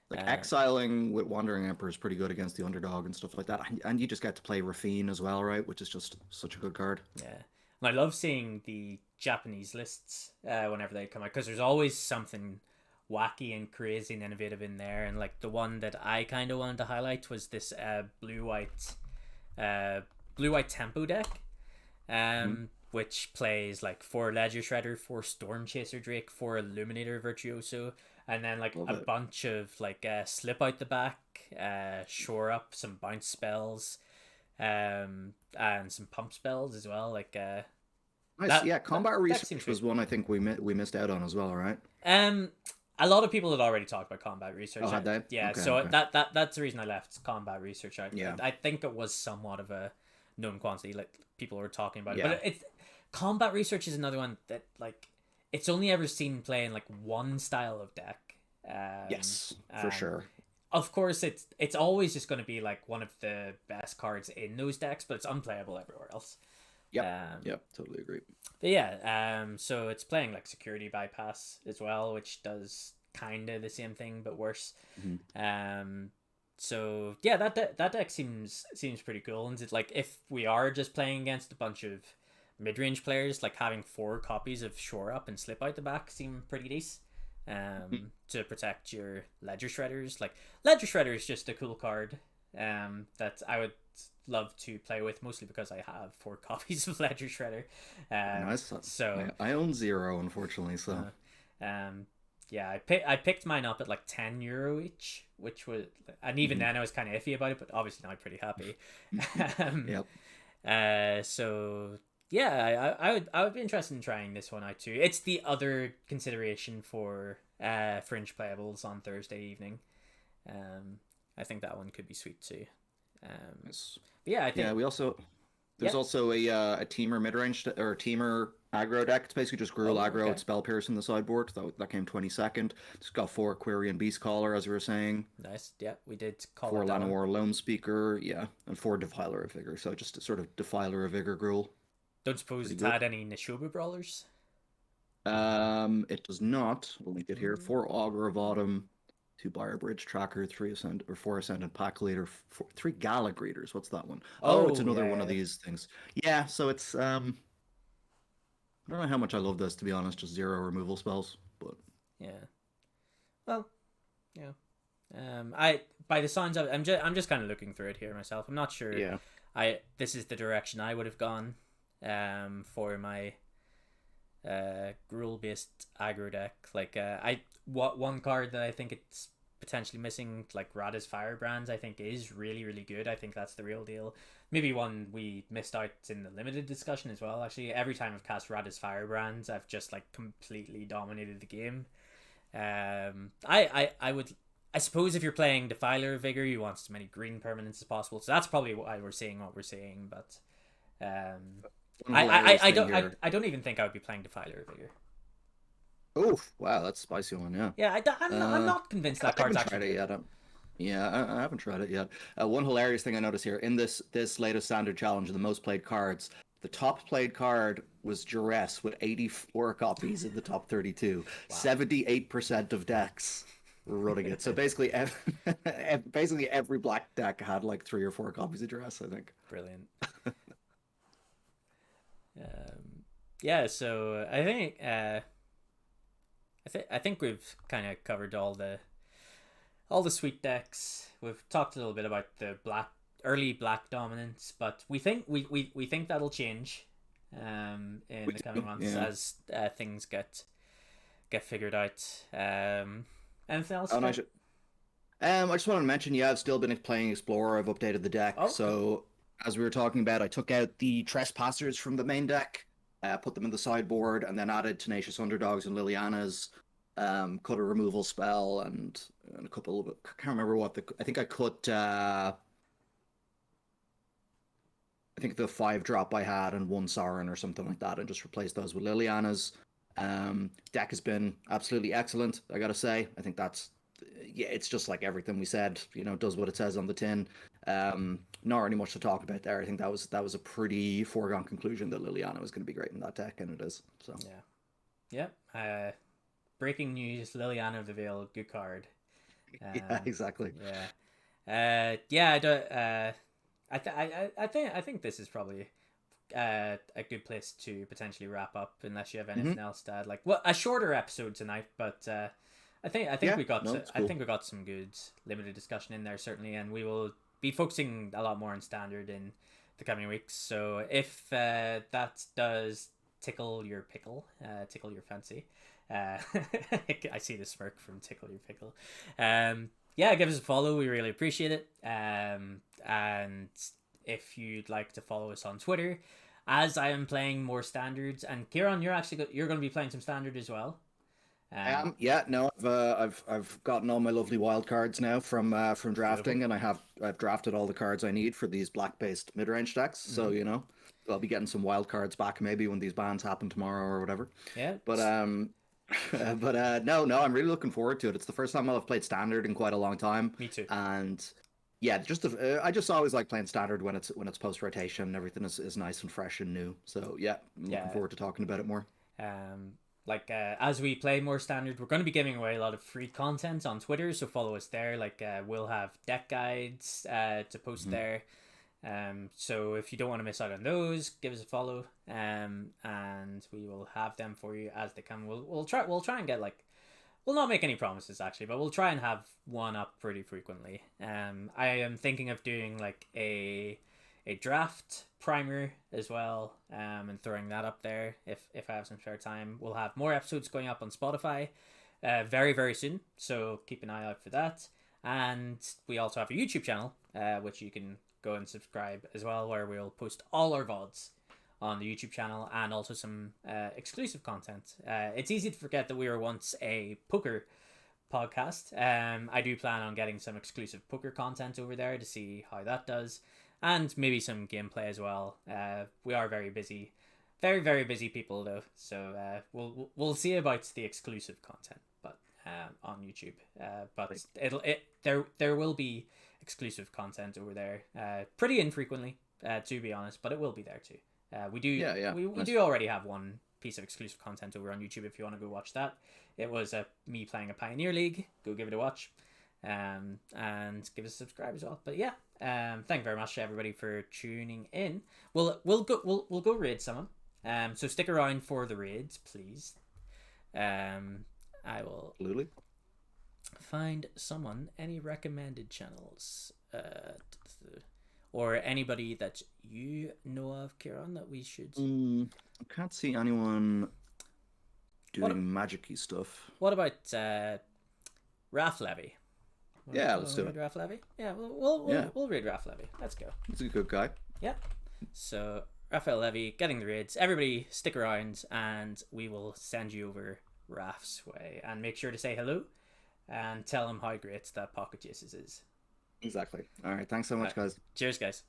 Like exiling with Wandering Emperor is pretty good against the underdog and stuff like that. And you just get to play Rafine as well, right? Which is just such a good card. Yeah. And I love seeing the Japanese lists whenever they come out, because there's always something wacky and crazy and innovative in there. And like the one that I kind of wanted to highlight was this blue white tempo deck, which plays like 4 Ledger Shredder, 4 Storm Chaser Drake, 4 Illuminator Virtuoso, and then like bunch of like slip out the back, shore up, some bounce spells, and some pump spells as well. Like nice. Combat Research was one I think we missed out on as well, right? A lot of people had already talked about Combat Research. Oh, had they? Yeah, okay, so okay. that's the reason I left Combat Research out. Yeah. I think it was somewhat of a known quantity, like people were talking about it. But it's Combat Research is another one that like it's only ever seen play in like one style of deck. Yes, for sure. Of course, it's always just going to be like one of the best cards in those decks, but it's unplayable everywhere else. Yep, totally agree. But yeah, so it's playing like Security Bypass as well, which does kind of the same thing but worse. So yeah, that deck seems pretty cool, and it's like if we are just playing against a bunch of mid-range players, like having 4 copies of Shore Up and Slip Out the Back seem pretty decent. To protect your Ledger Shredders. Like Ledger Shredder is just a cool card that I would love to play with, mostly because I have 4 copies of Ledger Shredder. Nice. So I own 0, unfortunately. So yeah, I picked mine up at like €10 each, which was, and even then I was kind of iffy about it, but obviously now I'm pretty happy. So yeah, I would be interested in trying this one out too. It's the other consideration for Fringe playables on Thursday evening. I think that one could be sweet too. Yes. Yeah, I think. We also also a teamer midrange or teamer aggro deck. It's basically just Gruul aggro with Spell Pierce in the sideboard. That came 22nd. It's got 4 Quirion Beastcaller, as we were saying. Nice. Yeah, we did call 4 Llanowar Loam Speaker. Yeah, and 4 Defiler of Vigor. So just a sort of Defiler of Vigor Gruul. Don't suppose it's had any Nishoba brawlers? It does not. We'll link it here. 4 Augur of Autumn, 2 Buyer Bridge Tracker, 4 Ascendant Pack Leader, 3 Gallic Readers. What's that one? Oh, it's another one of these things. Yeah, so it's I don't know how much I love this, to be honest. Just 0 removal spells, but yeah. Well, yeah. By the signs of it, I'm just kind of looking through it here myself. I'm not sure. Yeah. This is the direction I would have gone. For my Gruul based aggro deck. Like one card that I think it's potentially missing, like Radha's Firebrands, I think is really, really good. I think that's the real deal. Maybe one we missed out in the limited discussion as well. Actually, every time I've cast Radha's Firebrands, I've just like completely dominated the game. I suppose if you're playing Defiler of Vigor, you want as many green permanents as possible. So that's probably why we're seeing what we're seeing. But I don't even think I would be playing Defiler of Vigor. Oh wow, that's a spicy one. Yeah. Yeah, I'm not convinced that card's actually. I haven't tried it yet. One hilarious thing I noticed here in this latest standard challenge of the most played cards, the top played card was Duress with 84 copies in the top 32. Wow. 78% of decks were running it. So basically, every black deck had like 3 or 4 copies of Duress, I think. Brilliant. Yeah, so I think I think we've kind of covered all the sweet decks. We've talked a little bit about the early black dominance, but we think we think that'll change in the coming months as things get figured out. Anything else? I just wanted to mention, I've still been playing Explorer. I've updated the deck. Oh, so cool. As we were talking about, I took out the Trespassers from the main deck, put them in the sideboard, and then added Tenacious Underdogs and Liliana's, cut a removal spell and a couple of, I can't remember what I think I cut, I think the 5-drop I had and 1 Sauron or something like that, and just replaced those with Liliana's. Deck has been absolutely excellent, I gotta say. I think that's yeah, it's just like everything we said. Does what it says on the tin. Not really much to talk about there. I think that was a pretty foregone conclusion that Liliana was going to be great in that deck, and it is. So yeah. Breaking news: Liliana of the Veil, good card. Yeah, exactly. Yeah. Yeah. I don't. I think this is probably a good place to potentially wrap up, unless you have anything else to add. Like, well, a shorter episode tonight, but I think we got cool. I think we got some good limited discussion in there certainly, and we will be focusing a lot more on standard in the coming weeks. So if that does tickle your pickle, tickle your fancy, I see the smirk from Tickle Your Pickle. Yeah, give us a follow. We really appreciate it. And if you'd like to follow us on Twitter, as I am playing more standards, and Kieran, you're going to be playing some standard as well. Yeah, no, I've gotten all my lovely wild cards now from drafting, and I've drafted all the cards I need for these black based mid range decks. So I'll be getting some wild cards back maybe when these bans happen tomorrow or whatever. Yeah, but no, I'm really looking forward to it. It's the first time I've played standard in quite a long time. Me too. And yeah, I just always like playing standard when it's post rotation. Everything is nice and fresh and new. So yeah, I'm looking forward to talking about it more. As we play more standard, we're going to be giving away a lot of free content on Twitter, so follow us there. We'll have deck guides to post there. So if you don't want to miss out on those, give us a follow. And we will have them for you as they come. We'll try and get we'll not make any promises actually, but we'll try and have one up pretty frequently. I am thinking of doing a draft primer as well, and throwing that up there if I have some spare time. We'll have more episodes going up on Spotify very, very soon, so keep an eye out for that. And we also have a YouTube channel, which you can go and subscribe as well, where we'll post all our VODs on the YouTube channel, and also some exclusive content. It's easy to forget that we were once a poker podcast. I do plan on getting some exclusive poker content over there to see how that does, and maybe some gameplay as well. We are very busy, very, very busy people though, so we'll see about the exclusive content, but on YouTube. But there will be exclusive content over there, pretty infrequently, to be honest, but it will be there too. We do already have one piece of exclusive content over on YouTube if you want to go watch that. It was me playing a Pioneer League. Go give it a watch, and give us a subscribe as well. But yeah, thank you very much to everybody for tuning in. We'll go raid someone. So stick around for the raids, please. I will Absolutely. find someone. Any recommended channels, or anybody that you know of, Kieran, that we should. I can't see anyone doing magic-y stuff. What about Raf Levy? Yeah, let's do it. Raf Levy? Yeah, we'll raid Raf Levy. Let's go. He's a good guy. Yeah. So Raphael Levy getting the raids. Everybody stick around, and we will send you over Raf's way. And make sure to say hello, and tell him how great that Pocket Jaces is. Exactly. All right. Thanks so much, guys. Cheers, guys.